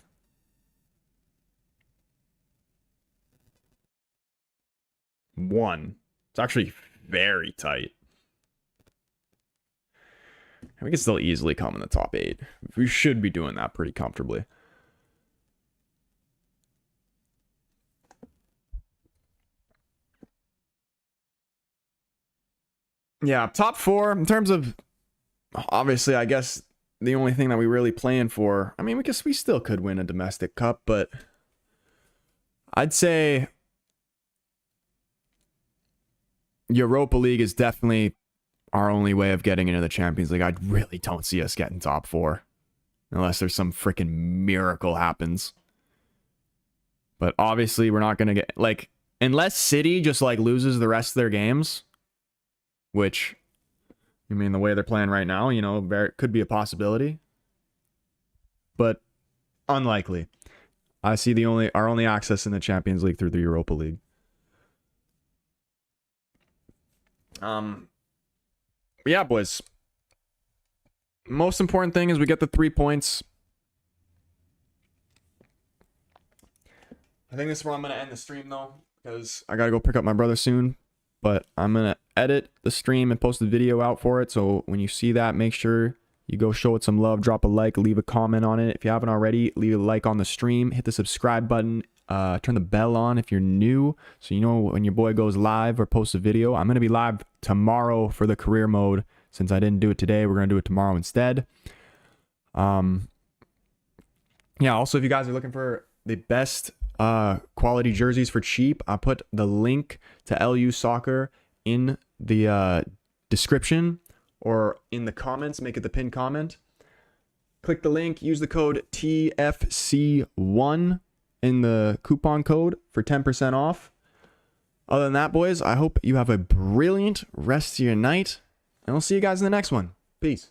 [SPEAKER 1] One. It's actually very tight. We can still easily come in the top 8. We should be doing that pretty comfortably. Yeah, top 4 in terms of... Obviously, I guess the only thing that we really playing for, I mean, we still could win a domestic cup, but I'd say Europa League is definitely our only way of getting into the Champions League. I really don't see us getting top 4 unless there's some freaking miracle happens. But obviously, we're not going to get, like, unless City just, like, loses the rest of their games, which... I mean, the way they're playing right now, you know, could be a possibility. But unlikely. I see our only access in the Champions League through the Europa League. Yeah, boys. most important thing is we get the 3 points. I think this is where I'm going to end the stream, though, because I got to go pick up my brother soon. But I'm going to edit the stream and post the video out for it. So when you see that, make sure you go show it some love. Drop a like, leave a comment on it. If you haven't already, leave a like on the stream. Hit the subscribe button. Turn the bell on if you're new, so you know when your boy goes live or posts a video. I'm going to be live tomorrow for the career mode. Since I didn't do it today, we're going to do it tomorrow instead. Yeah, also, if you guys are looking for the best quality jerseys for cheap, I put the link to LU Soccer in the description or in the comments. Make it the pinned comment. Click the link, use the code TFC1 in the coupon code for 10% off. Other than that, boys, I hope you have a brilliant rest of your night, and I'll see you guys in the next one. Peace.